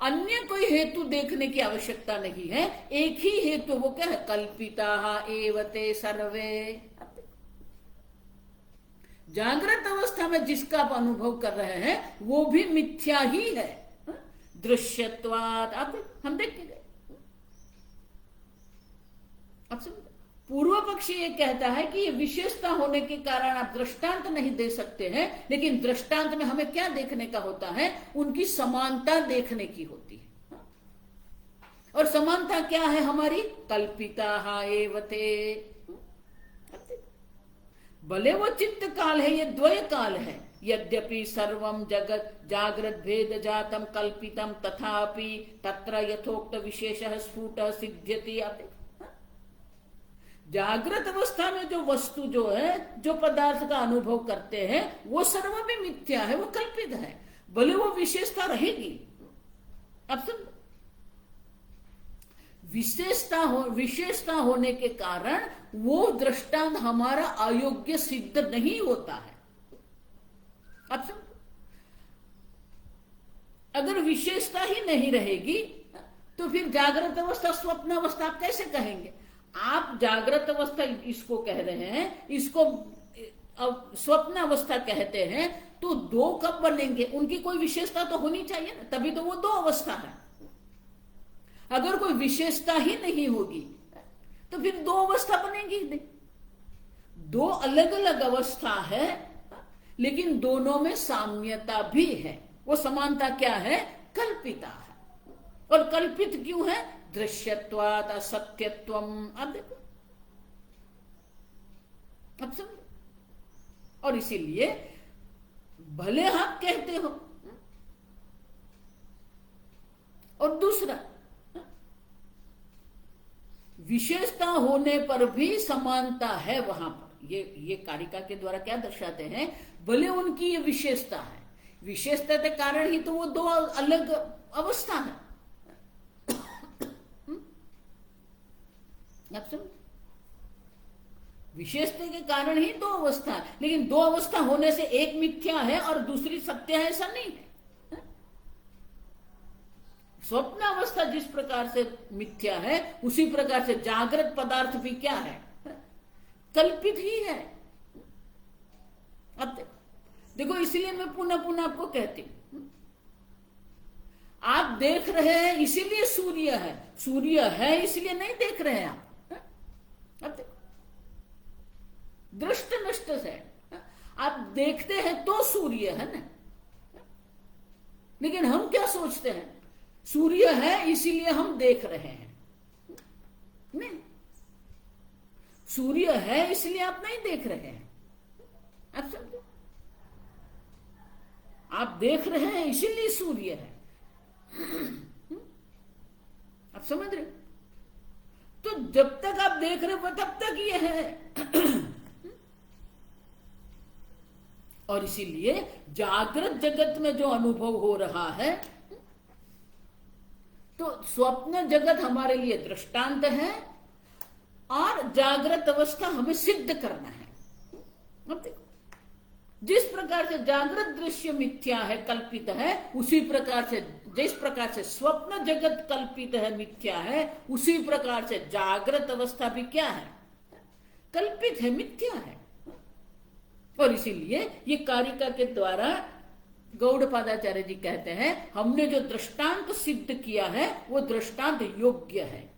अन्य कोई हेतु देखने की आवश्यकता नहीं है, एक ही हेतु, वो क्या है, कल्पिता एवते सर्वे। जागृत अवस्था में जिसका आप अनुभव कर रहे हैं वो भी मिथ्या ही है, दृश्यत्वात्। अब हम देखते गए। अब समझ, पूर्व पक्षी ये कहता है कि ये विशेषता होने के कारण आप दृष्टांत नहीं दे सकते हैं, लेकिन दृष्टांत में हमें क्या देखने का होता है, उनकी समानता देखने की होती है। और समानता क्या है हमारी, कल्पिता एवते। भले वो चित्त काल है, ये द्वय काल है, यद्यपि सर्वम जगत जागृत भेद जातम कल्पितम तथापि तत्र यथोक्त विशेषः स्फुटः सिद्ध्यति। जागृत अवस्था में जो वस्तु जो है, जो पदार्थ का अनुभव करते हैं, वो सर्व भी मिथ्या है, वो कल्पित है, भले वो विशेषता रहेगी। अब सुन, विशेषता होने के कारण वो दृष्टांत हमारा अयोग्य सिद्ध नहीं होता है। अब सुन, अगर विशेषता ही नहीं रहेगी तो फिर जागृत अवस्था स्वप्न अवस्था आप कैसे कहेंगे? आप जागृत अवस्था इसको कह रहे हैं, इसको स्वप्न अवस्था कहते हैं, तो दो कब बनेंगे? उनकी कोई विशेषता तो होनी चाहिए ना, तभी तो वो दो अवस्था है। अगर कोई विशेषता ही नहीं होगी तो फिर दो अवस्था बनेगी नहीं। दो अलग अलग अवस्था है, लेकिन दोनों में साम्यता भी है। वो समानता क्या है? कल्पिता है। और कल्पित क्यों है? दृश्यत्वात् असत्यत्वम। अब देखो, अब समझो। और इसीलिए भले आप कहते हो, और दूसरा विशेषता होने पर भी समानता है वहां पर। ये कारिका के द्वारा क्या दर्शाते हैं? भले उनकी ये विशेषता है, विशेषता के कारण ही तो वो दो अलग अवस्था है। आप समझ, विशेषता के कारण ही दो अवस्था है, लेकिन दो अवस्था होने से एक मिथ्या है और दूसरी सत्य है, ऐसा नहीं है। स्वप्न अवस्था जिस प्रकार से मिथ्या है, उसी प्रकार से जागृत पदार्थ भी क्या है? कल्पित ही है। अब देखो, इसलिए मैं पुनः पुनः आपको कहती हूं, आप देख रहे हैं इसीलिए सूर्य है, सूर्य है इसलिए नहीं देख रहे हैं आप। अब देखो, दृष्ट नष्ट से आप देखते हैं तो सूर्य है ना, लेकिन हम क्या सोचते हैं? सूर्य है इसीलिए हम देख रहे हैं। नहीं, सूर्य है इसलिए आप नहीं देख रहे हैं। आप समझो, आप देख रहे हैं इसीलिए सूर्य है। आप समझ रहे? तो जब तक आप देख रहे हो तब तक ये है। और इसीलिए जागृत जगत में जो अनुभव हो रहा है, तो स्वप्न जगत हमारे लिए दृष्टांत है और जागृत अवस्था हमें सिद्ध करना है। अब देखो, जिस प्रकार प्रकार से जागृत दृश्य मिथ्या है, कल्पित है, उसी प्रकार से जिस प्रकार से स्वप्न जगत कल्पित है, मिथ्या है, उसी प्रकार से जागृत अवस्था भी क्या है? कल्पित है, मिथ्या है। और इसीलिए ये कारिका के द्वारा गौड़पादाचार्य जी कहते हैं हमने जो दृष्टांत सिद्ध किया है वो दृष्टांत योग्य है।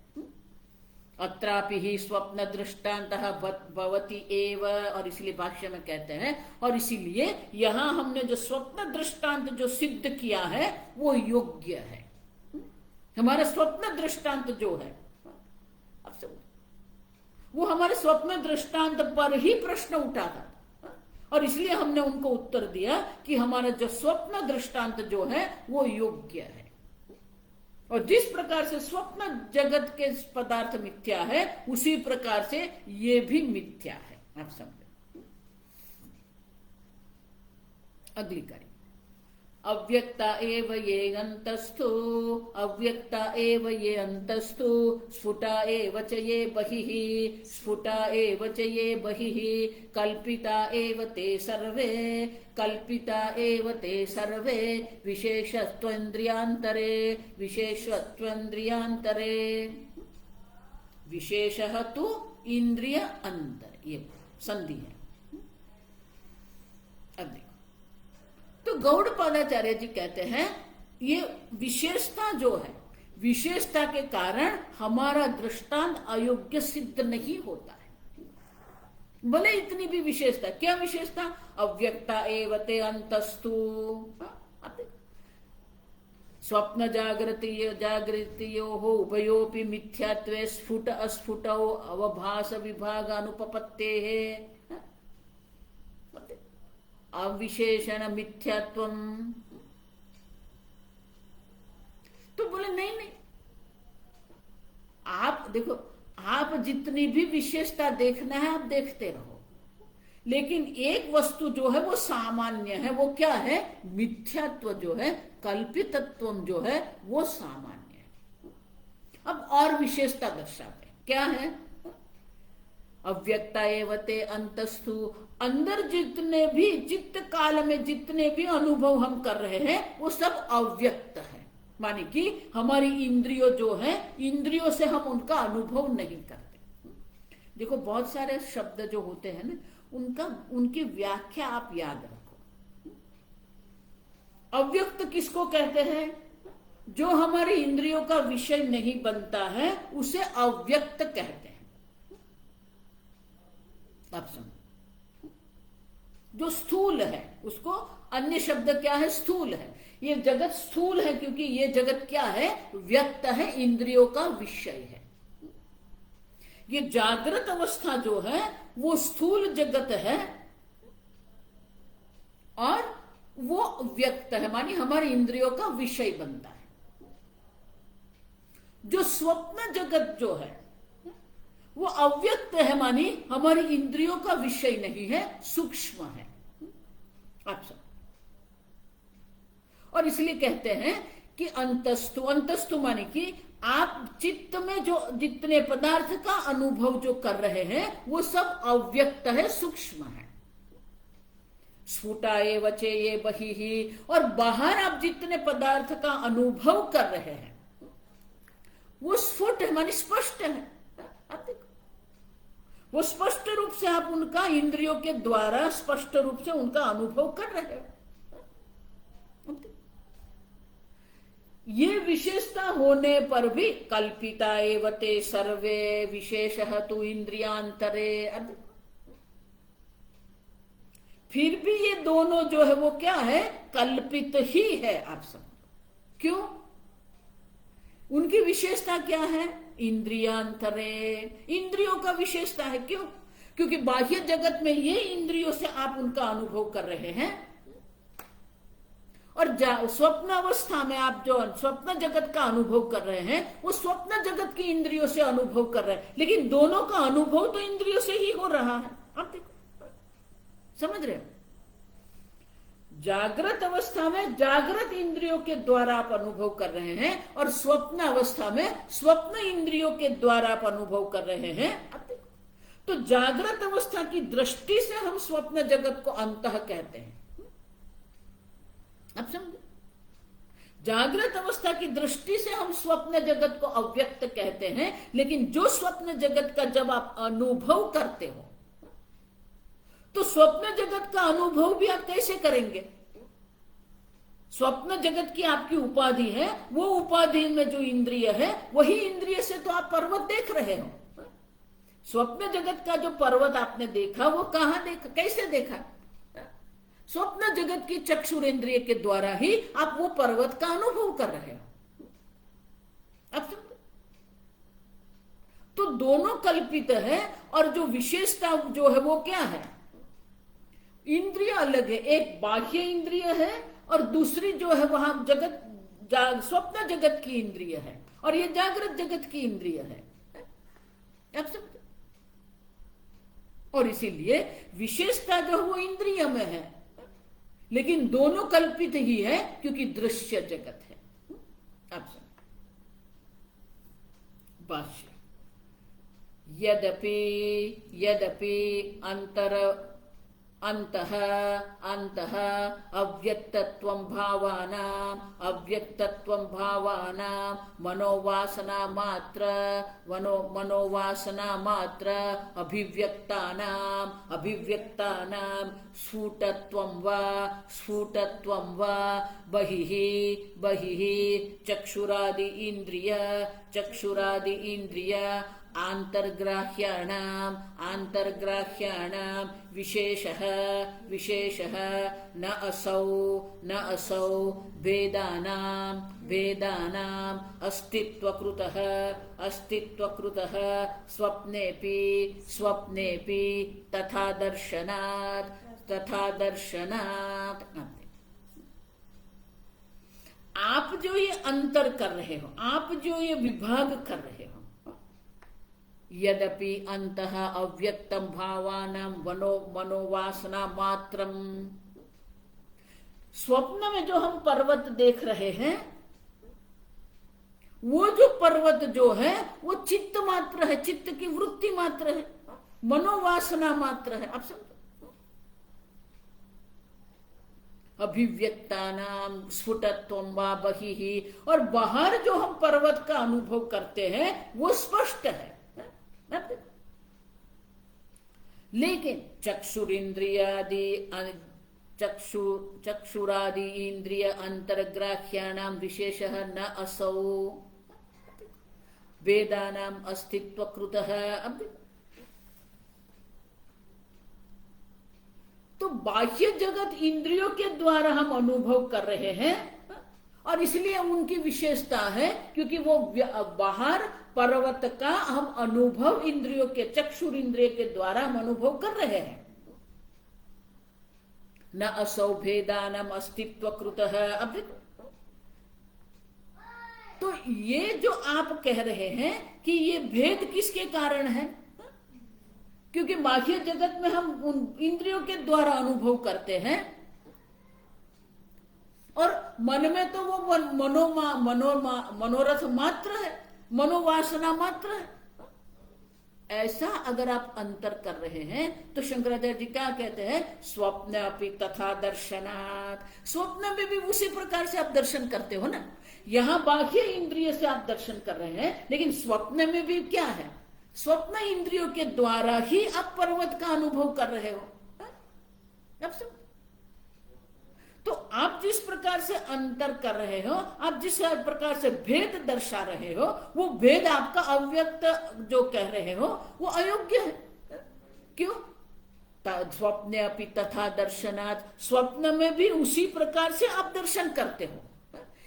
अत्रापि ही स्वप्न दृष्टांतः भवति एव, और इसलिए भाष्य में कहते हैं और इसीलिए यहां हमने जो स्वप्न दृष्टांत जो सिद्ध किया है वो योग्य है। हमारा स्वप्न दृष्टांत जो है वो हमारे स्वप्न दृष्टांत पर ही प्रश्न उठा था, और इसलिए हमने उनको उत्तर दिया कि हमारा जो स्वप्न दृष्टांत जो है वो योग्य है। और जिस प्रकार से स्वप्न जगत के पदार्थ मिथ्या है उसी प्रकार से ये भी मिथ्या है। आप समझे? अगली कड़ी, अव्यक्ता एव ये अंतस्थो, अव्यक्ता एव ये अंतस्थो, स्फुटा एव च ये बहिः, स्फुटा एव च ये बहिः, कल्पिता एव ते सर्वे, कल्पिता एव ते सर्वे, विशेषत्वेन्द्रियान्तरे, विशेषत्वेन्द्रियान्तरे, विशेषः तु इंद्रिय अंतर, ये संधि है। अब देखो, तो गौड़पादाचार्य जी कहते हैं ये विशेषता जो है, विशेषता के कारण हमारा दृष्टांत अयोग्य सिद्ध नहीं होता है। भले इतनी भी विशेषता, क्या विशेषता? अव्यक्ता एव ते अंतस्तु, स्वप्न जागृतियोः उभयोऽपि मिथ्यात्वे स्फुट अस्फुटौ अवभास विभाग अनुपपत्तेः अविशेषण मिथ्यात्वम। तो बोले नहीं, आप देखो, आप जितनी भी विशेषता देखना है आप देखते रहो, लेकिन एक वस्तु जो है वो सामान्य है, वो क्या है? मिथ्यात्व जो है, कल्पितत्व जो है वो सामान्य है। अब और विशेषता दर्शाते क्या है? अव्यक्ता एव ते अंतस्थु, अंदर जितने भी चित्त काल में जितने भी अनुभव हम कर रहे हैं वो सब अव्यक्त है, माने कि हमारी इंद्रियों जो है, इंद्रियों से हम उनका अनुभव नहीं करते। देखो बहुत सारे शब्द जो होते हैं ना, उनकी व्याख्या आप याद रखो। अव्यक्त किसको कहते हैं? जो हमारी इंद्रियों का विषय नहीं बनता है उसे अव्यक्त कहते हैं। आप समझो, जो स्थूल है उसको अन्य शब्द क्या है? स्थूल है। ये जगत स्थूल है क्योंकि ये जगत क्या है? व्यक्त है, इंद्रियों का विषय है। ये जागृत अवस्था जो है वो स्थूल जगत है और वो व्यक्त है, मानी हमारी इंद्रियों का विषय बनता है। जो स्वप्न जगत जो है वो अव्यक्त है, मानी हमारी इंद्रियों का विषय नहीं है, सूक्ष्म है। आप सब, और इसलिए कहते हैं कि अंतस्तु, अंतस्तु माने कि आप चित्त में जो जितने पदार्थ का अनुभव जो कर रहे हैं वो सब अव्यक्त है, सूक्ष्म है। स्फुटा एव च ये बहिः, और बाहर आप जितने पदार्थ का अनुभव कर रहे हैं वो स्फुट है, माने स्पष्ट है। आप देखो, वो स्पष्ट रूप से आप उनका इंद्रियों के द्वारा स्पष्ट रूप से उनका अनुभव कर रहे हैं। ये विशेषता होने पर भी कल्पिता एव ते सर्वे, विशेषः तु इंद्रियांतरे, फिर भी ये दोनों जो है वो क्या है? कल्पित ही है। आप समझो क्यों? उनकी विशेषता क्या है? इंद्रियांतरे, इंद्रियों का विशेषता है। क्यों? क्योंकि बाह्य जगत में ये इंद्रियों से आप उनका अनुभव कर रहे हैं, और स्वप्न अवस्था में आप जो स्वप्न जगत का अनुभव कर रहे हैं वो स्वप्न जगत की इंद्रियों से अनुभव कर रहे हैं, लेकिन दोनों का अनुभव तो इंद्रियों से ही हो रहा है। आप देखो, समझ रहे हो? जागृत अवस्था में जागृत इंद्रियों के द्वारा आप अनुभव कर रहे हैं, और स्वप्न अवस्था में स्वप्न इंद्रियों के द्वारा आप अनुभव कर रहे हैं। अब देखो, तो जागृत अवस्था की दृष्टि से हम स्वप्न जगत को अंतः कहते हैं, अब समझो, जागृत अवस्था की दृष्टि से हम स्वप्न जगत को अव्यक्त कहते हैं, लेकिन जो स्वप्न जगत का जब आप अनुभव करते हो, तो स्वप्न जगत का अनुभव भी आप कैसे करेंगे? स्वप्न जगत की आपकी उपाधि है, वो उपाधि में जो इंद्रिय है, वही इंद्रिय से तो आप पर्वत देख रहे हो। स्वप्न जगत का जो पर्वत आपने देखा, वो कहां देखा, कैसे देखा? स्वप्न जगत की चक्षुरेंद्रिय के द्वारा ही आप वो पर्वत का अनुभव कर रहे हो। अब तो दोनों कल्पित है, और जो विशेषता जो है वो क्या है? इंद्रिय अलग है, एक बाह्य इंद्रिय है और दूसरी जो है वहां स्वप्न जगत की इंद्रिय है, और ये जागृत जगत की इंद्रिय है। अब समझ, और इसीलिए विशेषता जो है वो इंद्रिय में है, लेकिन दोनों कल्पित ही है, क्योंकि दृश्य जगत है। अब समझ, भाष्य, यद्यपि अंतः अव्यक्तत्वं भावानां मनोवासना मात्र अभिव्यक्तानां स्फुटत्वं वा बहिः चक्षुरादि इंद्रिय आंतर्ग्राह्याणां विशेषः न असौ वेदानां अस्तित्वकृतः स्वप्नेपि तथा दर्शनात्। आप जो ये अंतर कर रहे हो, आप जो ये विभाग कर रहे हो, यद्यपि अंतः अव्यक्तम भावानां मनोवासना मात्रम, स्वप्न में जो हम पर्वत देख रहे हैं, वो जो पर्वत जो है वो चित्त मात्र है, चित्त की वृत्ति मात्र है, मनोवासना मात्र है। आप समझो, अभिव्यक्तानां स्फुटत्वं वा बहिः, और बाहर जो हम पर्वत का अनुभव करते हैं वो स्पष्ट है, लेकिन चक्षुरादि इंद्रिय अंतर्ग्राह्याणां विशेषः न असौ वेदानां अस्तित्वकृतः। तो बाह्य जगत इंद्रियों के द्वारा हम अनुभव कर रहे हैं, और इसलिए उनकी विशेषता है, क्योंकि वो बाहर पर्वत का हम अनुभव इंद्रियों के चक्षुर इंद्रिय के द्वारा हम अनुभव कर रहे हैं। न असौ भेदानम अस्तित्वकृतः। अब तो ये जो आप कह रहे हैं कि ये भेद किसके कारण है? क्योंकि बाह्य जगत में हम उन इंद्रियों के द्वारा अनुभव करते हैं, और मन में तो वो मनोरथ मात्र है, मनोवासना मात्र है। ऐसा अगर आप अंतर कर रहे हैं, तो शंकराचार्य जी क्या कहते हैं? स्वप्न अपि तथा दर्शनात्। स्वप्न में भी उसी प्रकार से आप दर्शन करते हो ना। यहां बाह्य इंद्रिय से आप दर्शन कर रहे हैं, लेकिन स्वप्न में भी क्या है? स्वप्न इंद्रियों के द्वारा ही आप पर्वत का अनुभव कर रहे हो। अब सब, तो आप जिस प्रकार से अंतर कर रहे हो, आप जिस प्रकार से भेद दर्शा रहे हो, वो भेद आपका अव्यक्त जो कह रहे हो वो अयोग्य है। क्यों? स्वप्ने अपि तथा दर्शनात्। स्वप्न में भी उसी प्रकार से आप दर्शन करते हो,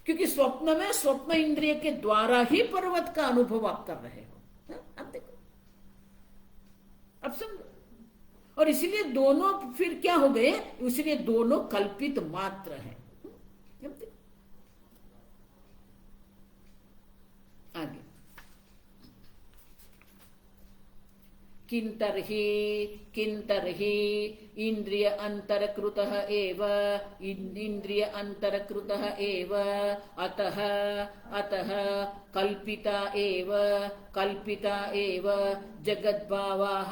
क्योंकि स्वप्न में स्वप्न इंद्रिय के द्वारा ही पर्वत का अनुभव आप कर रहे हो। अब देखो, अब समझो। और इसीलिए दोनों फिर क्या हो गए? इसलिए दोनों कल्पित मात्र हैं। आगे किन्तर्हि इंद्रिय अंतरकृतः एव इंद्रिय अंतरकृतः एव अतः अतः कल्पिता एव जगद्भावाः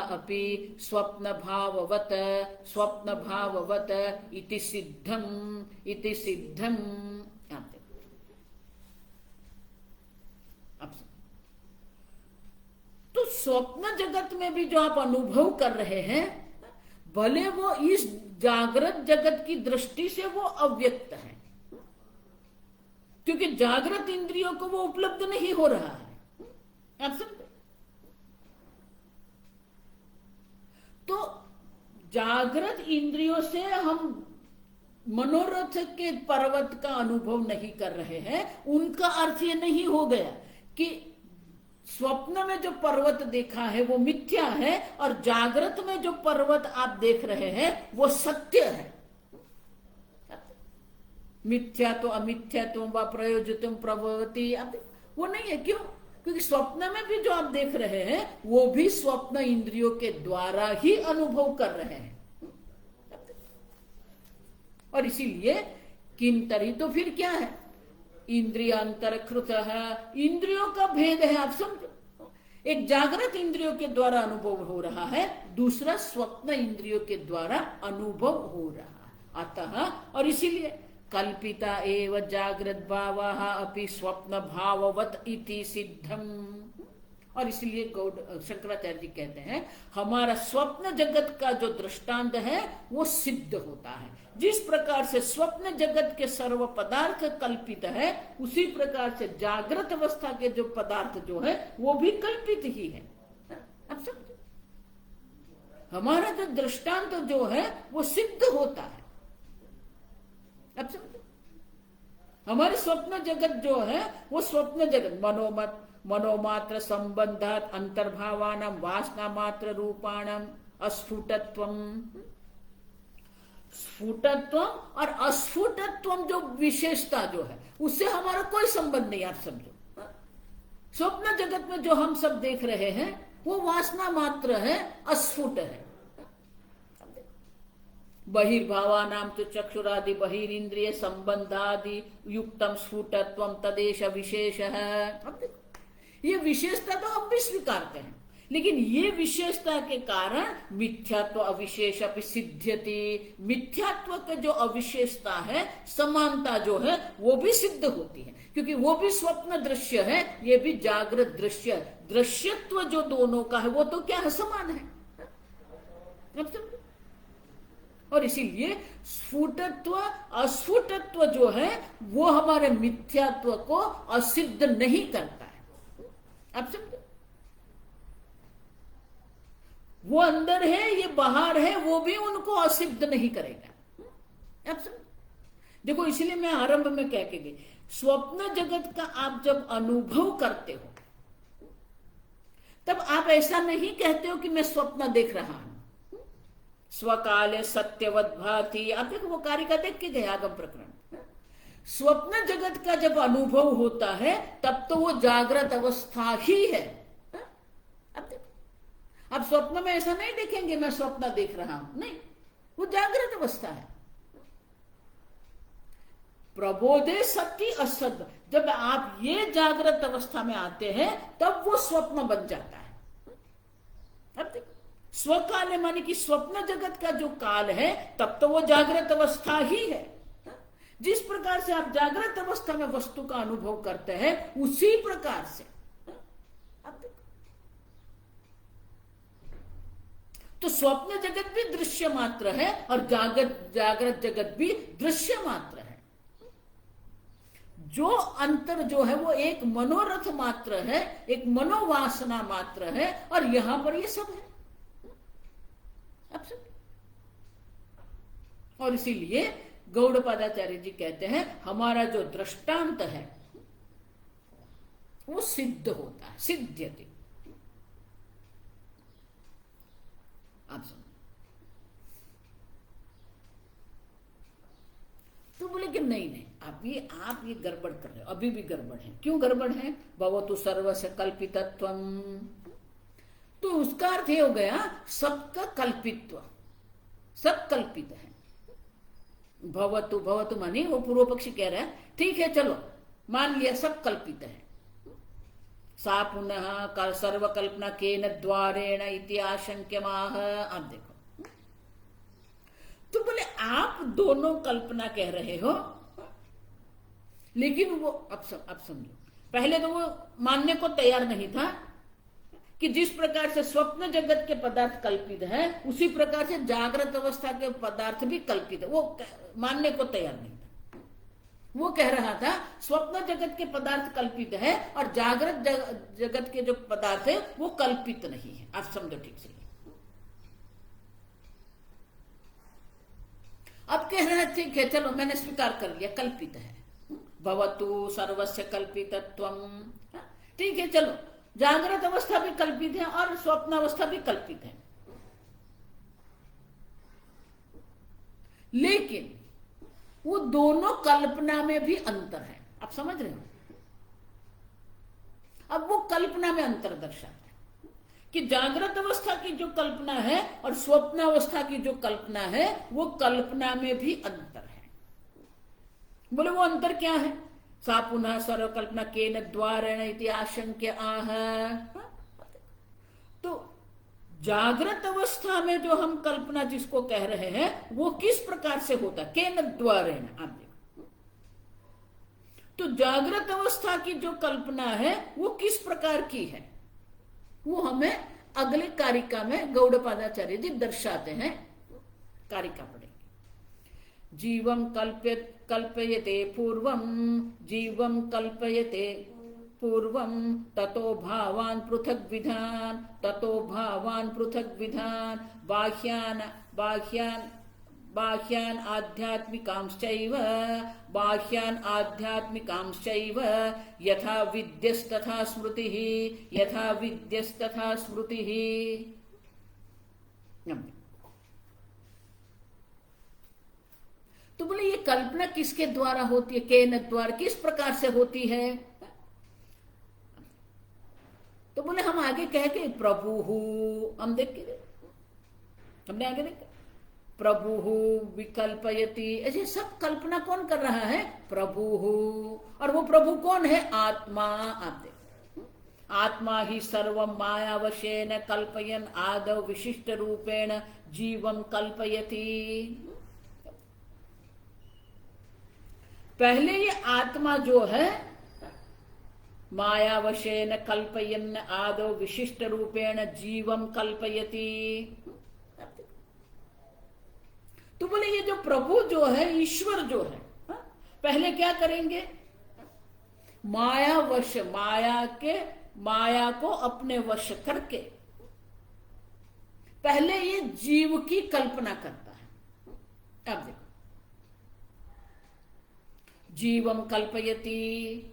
अपि स्वप्नभाववत् इति सिद्धम्। तो स्वप्न जगत में भी जो आप अनुभव कर रहे हैं, भले वो इस जागृत जगत की दृष्टि से वो अव्यक्त है, क्योंकि जागृत इंद्रियों को वो उपलब्ध नहीं हो रहा है। आप समझे? तो जागृत इंद्रियों से हम मनोरथ के पर्वत का अनुभव नहीं कर रहे हैं। उनका अर्थ ये नहीं हो गया कि स्वप्न में जो पर्वत देखा है वो मिथ्या है और जागृत में जो पर्वत आप देख रहे हैं वो सत्य है। मिथ्या तो अमिथ्या तो व प्रयोजितम प्रभवती, वो नहीं है। क्यों? क्योंकि स्वप्न में भी जो आप देख रहे हैं वो भी स्वप्न इंद्रियों के द्वारा ही अनुभव कर रहे हैं। और इसीलिए किंतरी तो फिर क्या है? इंद्रियांतरकृत है, इंद्रियों का भेद है। आप समझो, एक जागृत इंद्रियों के द्वारा अनुभव हो रहा है, दूसरा स्वप्न इंद्रियों के द्वारा अनुभव हो रहा है। अतः और इसीलिए कल्पिता एव जागृत भावः अपि स्वप्न भाववत् इति सिद्धम्। और इसलिए शंकराचार्य जी कहते हैं हमारा स्वप्न जगत का जो दृष्टांत है वो सिद्ध होता है। जिस प्रकार से स्वप्न जगत के सर्व पदार्थ कल्पित है, उसी प्रकार से जागृत अवस्था के जो पदार्थ जो है वो भी कल्पित ही है। अब समझो, हमारा जो दृष्टांत जो है वो सिद्ध होता है। अब समझो, हमारे स्वप्न जगत जो है वो स्वप्न जगत मनोमात्र संबंधात अंतर्भावानाम वासना मात्र रूपाणाम अस्फुटत्वम। स्फुटत्वम और अस्फुटत्वम जो विशेषता जो है उससे हमारा कोई संबंध नहीं। आप समझो, स्वप्न जगत में जो हम सब देख रहे हैं वो वासना मात्र है, अस्फुट है। बहिर्भावानाम तो चक्षुरादि बहिरिंद्रिय संबंधादि युक्तम स्फुटत्वम तदेश विशेष है। ये विशेषता तो हम भी स्वीकारते हैं, लेकिन ये विशेषता के कारण मिथ्यात्व अविशेष सिद्ध्यति। मिथ्यात्व का जो अविशेषता है, समानता जो है वो भी सिद्ध होती है, क्योंकि वो भी स्वप्न दृश्य है, ये भी जागृत दृश्य। दृश्यत्व जो दोनों का है वो तो क्या है? समान है। और इसीलिए स्फुटत्व अस्फुटत्व जो है वो हमारे मिथ्यात्व को असिद्ध नहीं करता है। आप समझो, वो अंदर है ये बाहर है, वो भी उनको असिद्ध नहीं करेगा। आप समझो, देखो इसलिए मैं आरंभ में कह के गई, स्वप्न जगत का आप जब अनुभव करते हो तब आप ऐसा नहीं कहते हो कि मैं स्वप्न देख रहा हूं। स्वकाले सत्यवत भाति, आप देखो वो कारिका देख के गए आगम प्रकरण। स्वप्न जगत का जब अनुभव होता है तब तो वो जागृत अवस्था ही है। अब देखो, अब स्वप्न में ऐसा नहीं देखेंगे मैं स्वप्न देख रहा हूं, नहीं, वो जागृत अवस्था है। प्रबोधे सत्य असद, जब आप ये जागृत अवस्था में आते हैं तब वो स्वप्न बन जाता है। अब देखो, स्वकाल माने कि स्वप्न जगत का जो काल है तब तो वो जागृत अवस्था ही है। जिस प्रकार से आप जागृत अवस्था में वस्तु का अनुभव करते हैं उसी प्रकार से अब देखो, तो स्वप्न जगत भी दृश्य मात्र है और जागृत जगत भी दृश्य मात्र है। जो अंतर जो है वो एक मनोरथ मात्र है, एक मनोवासना मात्र है, और यहां पर ये सब है। और इसीलिए गौड़पादाचार्य जी कहते हैं हमारा जो दृष्टांत है वो सिद्ध होता है, सिद्ध्यति। आप सुनो, तो बोले बोले कि नहीं नहीं, आप ये गड़बड़ कर रहे हो, अभी भी गड़बड़ है। क्यों गड़बड़ है? भवतु सर्वस्य कल्पितत्वम। तो उसका अर्थ ये हो गया सबका कल्पित्व, सब कल्पित है। भवतु भवतु मानी वो पूर्व पक्षी कह रहा है ठीक है चलो मान लिया सब कल्पित है। सा पुनः सर्वकल्पना केन द्वारेण इति आशंक्यमाह। आप देखो, तो बोले आप दोनों कल्पना कह रहे हो, लेकिन वो अब समझो, पहले तो वो मानने को तैयार नहीं था कि जिस प्रकार से स्वप्न जगत के पदार्थ कल्पित है उसी प्रकार से जागृत अवस्था के पदार्थ भी कल्पित है। वो मानने को तैयार नहीं था। वो कह रहा था स्वप्न जगत के पदार्थ कल्पित है और जागृत जगत के जो पदार्थ है वो कल्पित नहीं है। आप समझो ठीक से। अब कह रहा है ठीक है चलो मैंने स्वीकार कर लिया कल्पित है, भवतु सर्वस्य कल्पितत्वम। ठीक है चलो जागृत अवस्था भी कल्पित है और स्वप्न अवस्था भी कल्पित है, लेकिन वो दोनों कल्पना में भी अंतर है। आप समझ रहे हो? अब वो कल्पना में अंतर दर्शाता है कि जागृत अवस्था की जो कल्पना है और स्वप्न अवस्था की जो कल्पना है वो कल्पना में भी अंतर है। बोले वो अंतर क्या है? सा पुनः सर्वकल्पना केन द्वारेण इति आशंक्य आह। तो जागृत अवस्था में जो हम कल्पना जिसको कह रहे हैं वो किस प्रकार से होता है? केन द्वारेण। आप देखो, तो जागृत अवस्था की जो कल्पना है वो किस प्रकार की है वो हमें अगले कारिका में गौड़पादाचार्य जी दर्शाते हैं। कारिका पढ़ेंगे। जीवं कल्पयते पूर्वं, जीवं कल्पयते पूर्वं, ततो भावान् पृथक् विधान, ततो भावान् पृथक् विधान, बाह्यान् आध्यात्मिकांश्चैव, बाह्यान् आध्यात्मिकांश्चैव, यथा विद्यस्तथा स्मृतिः, यथा विद्यस्तथा स्मृतिः। तो बोले ये कल्पना किसके द्वारा होती है? केन द्वारा, किस प्रकार से होती है? तो बोले हम आगे कह के प्रभु हम देख के हमने आगे देखा प्रभु विकल्पयति, ऐसे सब कल्पना कौन कर रहा है? प्रभु। और वो प्रभु कौन है? आत्मा। आप देखो, आत्मा ही सर्वं मायावशेन कल्पयन् आदौ विशिष्ट रूपेण जीवं कल्पयति। पहले ये आत्मा जो है मायावशेन कल्पयन् आदौ विशिष्ट रूपेण जीवं कल्पयति। तो बोले ये जो प्रभु जो है, ईश्वर जो है, पहले क्या करेंगे? माया वश, माया को अपने वश करके पहले ये जीव की कल्पना करता है। अब देखो, जीवं कल्पयति,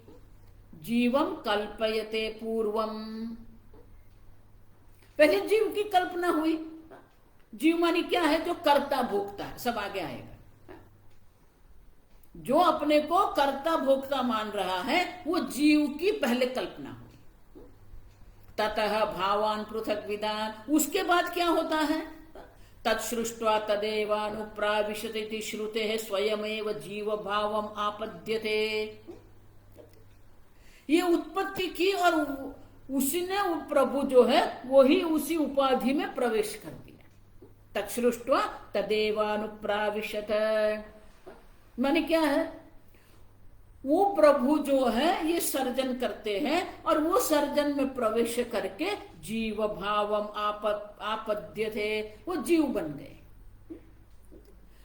जीवं कल्पयते पूर्वम। पहले जीव की कल्पना हुई। जीव मानी क्या है? जो कर्ता भोक्ता है। सब आगे आएगा। जो अपने को कर्ता भोक्ता मान रहा है वो जीव की पहले कल्पना हुई। ततः भावान पृथक विदान, उसके बाद क्या होता है? तत्सृष्ट्वा तदेवानुप्राविशति श्रुते स्वयमेव जीव भावम आपद्यते। ये उत्पत्ति की और उसने प्रभु जो है वो ही उसी उपाधि में प्रवेश कर दिया। तत्सृष्ट्वा तदेवानुप्राविशत माने क्या है? वो प्रभु जो है ये सर्जन करते हैं और वो सर्जन में प्रवेश करके जीव भावम आपद्यते, वो जीव बन गए।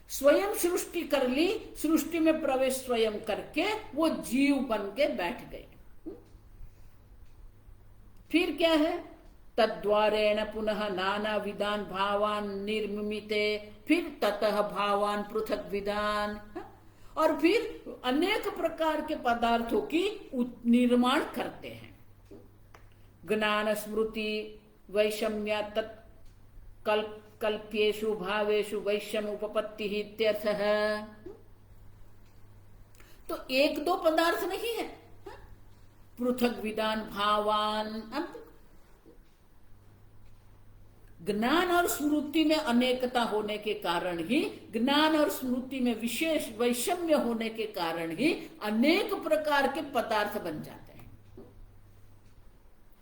स्वयं सृष्टि कर ली, सृष्टि में प्रवेश स्वयं करके वो जीव बन के बैठ गए। फिर क्या है? तद्वारेण पुनः नाना विधान भावान निर्मिते, फिर ततः भावान पृथक विधान, और फिर अनेक प्रकार के पदार्थों की निर्माण करते हैं। ज्ञान स्मृति वैषम्या कल्प्येषु भावेषु वैषम्य उपपत्ति इत्यर्थः। तो एक दो पदार्थ नहीं है, पृथक विधान भावान। अब ज्ञान और स्मृति में अनेकता होने के कारण ही, ज्ञान और स्मृति में विशेष वैषम्य होने के कारण ही अनेक प्रकार के पदार्थ बन जाते हैं।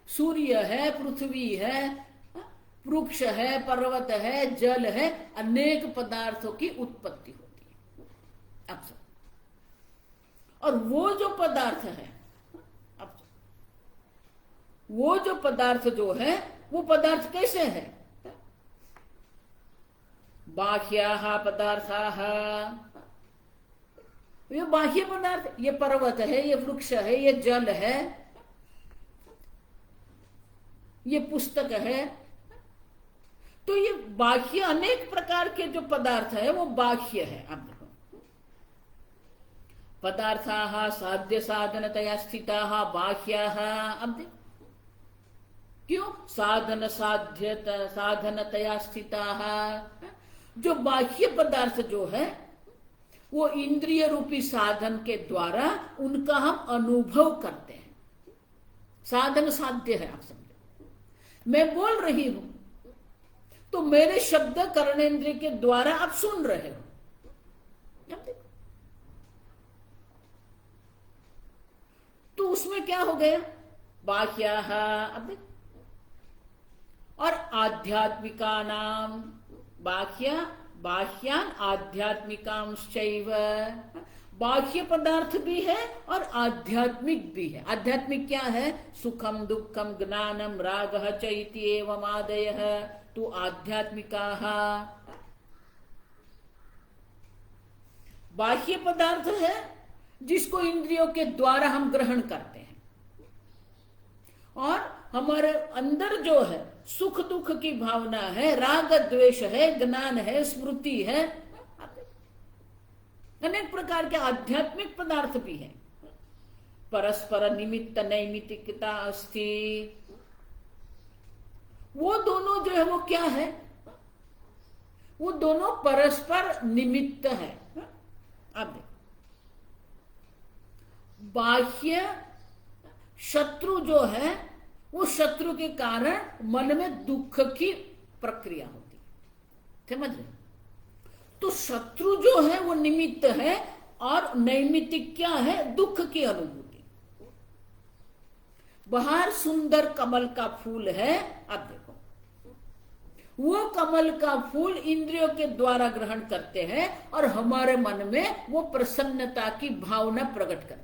सूर्य है, पृथ्वी है, वृक्ष है, पर्वत है, जल है, अनेक पदार्थों की उत्पत्ति होती है। अब और वो जो पदार्थ है, अब वो जो पदार्थ जो है, वो पदार्थ कैसे है? बाह्याः पदार्थाः, ये बाह्य पदार्थ, ये पर्वत है, ये वृक्ष है, ये जल है, ये पुस्तक है। तो ये बाह्य अनेक प्रकार के जो पदार्थ है वो बाह्य है। अब देखो, पदार्थाः साध्य साधनतया स्थिताः बाह्याः। अब देखो क्यों? साधन साधनतया स्थिताः। जो बाह्य पदार्थ जो है वो इंद्रिय रूपी साधन के द्वारा उनका हम अनुभव करते हैं। साधन साध्य है, आप समझे। मैं बोल रही हूं तो मेरे शब्द कर्णेंद्रिय के द्वारा आप सुन रहे हो। तो उसमें क्या हो गया? बाह्याः। अब देखो, और आध्यात्मिका नाम बाह्यान आध्यात्मिकांश्चैव। बाह्य पदार्थ भी है और आध्यात्मिक भी है। आध्यात्मिक क्या है? सुखम दुखम ज्ञानम रागः च इति एवं आदयः तु आध्यात्मिकाः। बाह्य पदार्थ है जिसको इंद्रियों के द्वारा हम ग्रहण करते हैं, और हमारे अंदर जो है सुख दुख की भावना है, राग द्वेष है, ज्ञान है, स्मृति है, अनेक प्रकार के आध्यात्मिक पदार्थ भी हैं। परस्पर निमित्त नैमित्तिकता अस्ति। वो दोनों जो है वो क्या है? वो दोनों परस्पर निमित्त है। अब देखो, बाह्य शत्रु जो है वो शत्रु के कारण मन में दुख की प्रक्रिया होती है, समझ रहे? तो शत्रु जो है वो निमित्त है, और नैमित्तिक क्या है? दुख की अनुभूति। बाहर सुंदर कमल का फूल है, अब देखो वो कमल का फूल इंद्रियों के द्वारा ग्रहण करते हैं और हमारे मन में वो प्रसन्नता की भावना प्रकट करते हैं।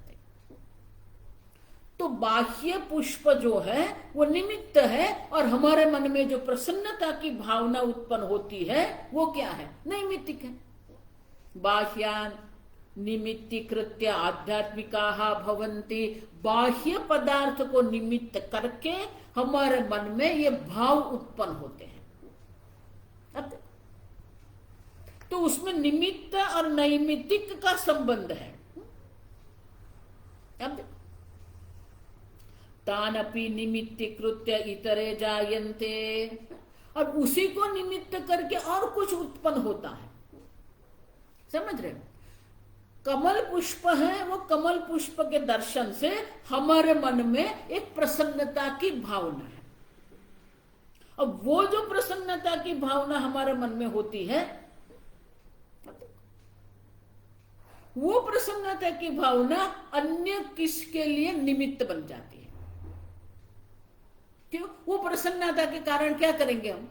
तो बाह्य पुष्प जो है वो निमित्त है, और हमारे मन में जो प्रसन्नता की भावना उत्पन्न होती है वो क्या है? नैमित्तिक है। बाह्यान निमित्तीकृत्य आध्यात्मिकाः भवन्ति। बाह्य पदार्थ को निमित्त करके हमारे मन में ये भाव उत्पन्न होते हैं। अब तो उसमें निमित्त और नैमित्तिक का संबंध है। अब तानपि निमित्तीकृत्य इतरे जायन्ते, और उसी को निमित्त करके और कुछ उत्पन्न होता है, समझ रहे हो? कमल पुष्प है, वो कमल पुष्प के दर्शन से हमारे मन में एक प्रसन्नता की भावना है। अब वो जो प्रसन्नता की भावना हमारे मन में होती है, वो प्रसन्नता की भावना अन्य किसके लिए निमित्त बन जाती है। क्यों? वो प्रसन्नता के कारण क्या करेंगे हम?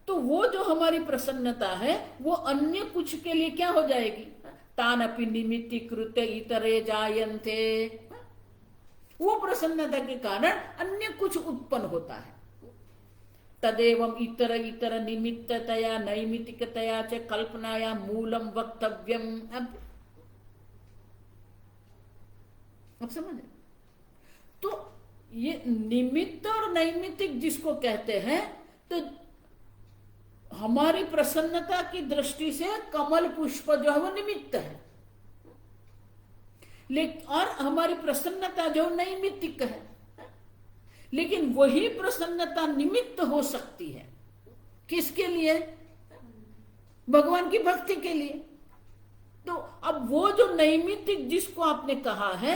तो वो जो हमारी प्रसन्नता है वो अन्य कुछ के लिए क्या हो जाएगी? तानपि निमित्तीकृत्य इतरे जायन्ते। वो प्रसन्नता के कारण अन्य कुछ उत्पन्न होता है। तदेवं इतर इतर निमित्ततया नैमित्तिकतया च कल्पनाया मूलम वक्तव्यम। अब समझे? तो ये निमित्त और नैमित्तिक जिसको कहते हैं, तो हमारी प्रसन्नता की दृष्टि से कमल पुष्प जो है वो निमित्त है, लेकिन और हमारी प्रसन्नता जो नैमित्तिक है। लेकिन वही प्रसन्नता निमित्त हो सकती है किसके लिए? भगवान की भक्ति के लिए। तो अब वो जो नैमित्तिक जिसको आपने कहा है,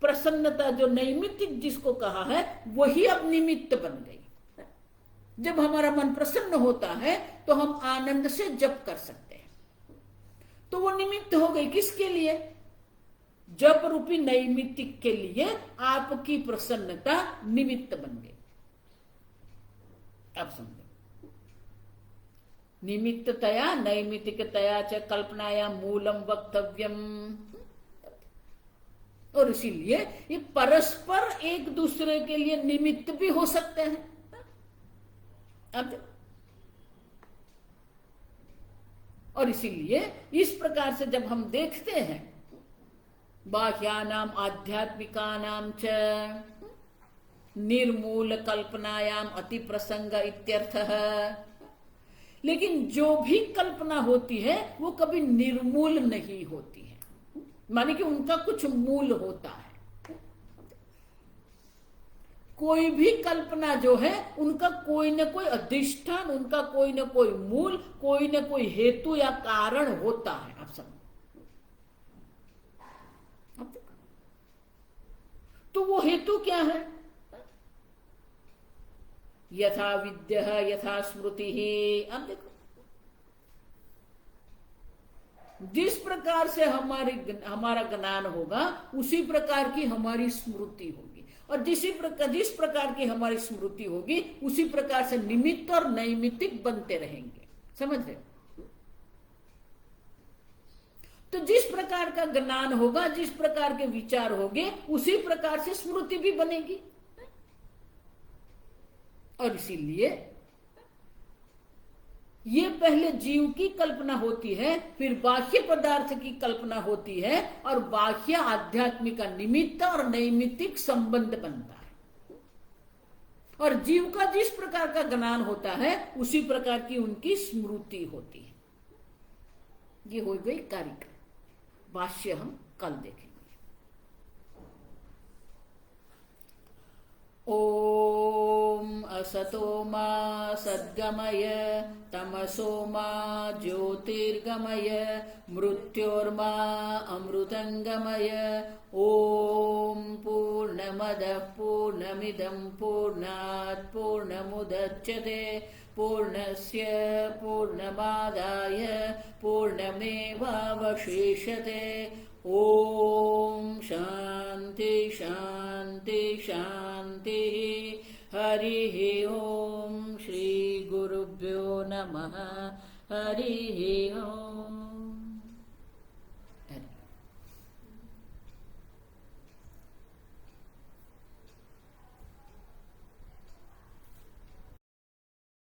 प्रसन्नता जो नैमित्तिक जिसको कहा है, वही अब निमित्त बन गई। जब हमारा मन प्रसन्न होता है तो हम आनंद से जप कर सकते हैं, तो वो निमित्त हो गई। किसके लिए? जप रूपी नैमित्तिक के लिए आपकी प्रसन्नता निमित्त बन गई। अब समझो, निमित्ततया नैमित्तिकतया च कल्पनाया मूलम वक्तव्यम। और इसीलिए ये परस्पर एक दूसरे के लिए निमित्त भी हो सकते हैं। अब और इसीलिए इस प्रकार से जब हम देखते हैं बाह्यानाम आध्यात्मिकानाम च निर्मूल कल्पनायाम अति प्रसंग इत्यर्थः। लेकिन जो भी कल्पना होती है वो कभी निर्मूल नहीं होती है, माने कि उनका कुछ मूल होता है। कोई भी कल्पना जो है उनका कोई न कोई अधिष्ठान, उनका कोई न कोई मूल, कोई न कोई हेतु या कारण होता है। आप समझो, तो वो हेतु क्या है? यथा विद्या यथा स्मृति ही। अब देखो, जिस प्रकार से हमारा ज्ञान होगा उसी प्रकार की हमारी स्मृति होगी, और जिस प्रकार की हमारी स्मृति होगी उसी प्रकार से निमित्त और नैमित्तिक बनते रहेंगे। समझ रहे? तो जिस प्रकार का ज्ञान होगा, जिस प्रकार के विचार होंगे, उसी प्रकार से स्मृति भी बनेगी। और इसीलिए ये पहले जीव की कल्पना होती है, फिर बाह्य पदार्थ की कल्पना होती है, और बाह्य आध्यात्मिक का निमित्त और नैमित्तिक संबंध बनता है। और जीव का जिस प्रकार का ज्ञान होता है उसी प्रकार की उनकी स्मृति होती है। ये हो गई कार्यक्रम। भाष्य हम कल देखेंगे। ओम असतो मा सद्गमय तमसो मा ज्योतिर्गमय मृत्योर्मा अमृतंगमय। ओम पूर्णमदः पूर्णमिदं पूर्णात् पूर्णमुदच्यते पूर्णस्य पूर्णमादाय पूर्णमेवावशिष्यते। ओम शांति शांति शांति। हरि ओम। श्री गुरुभ्यो नमः। हरि ओम।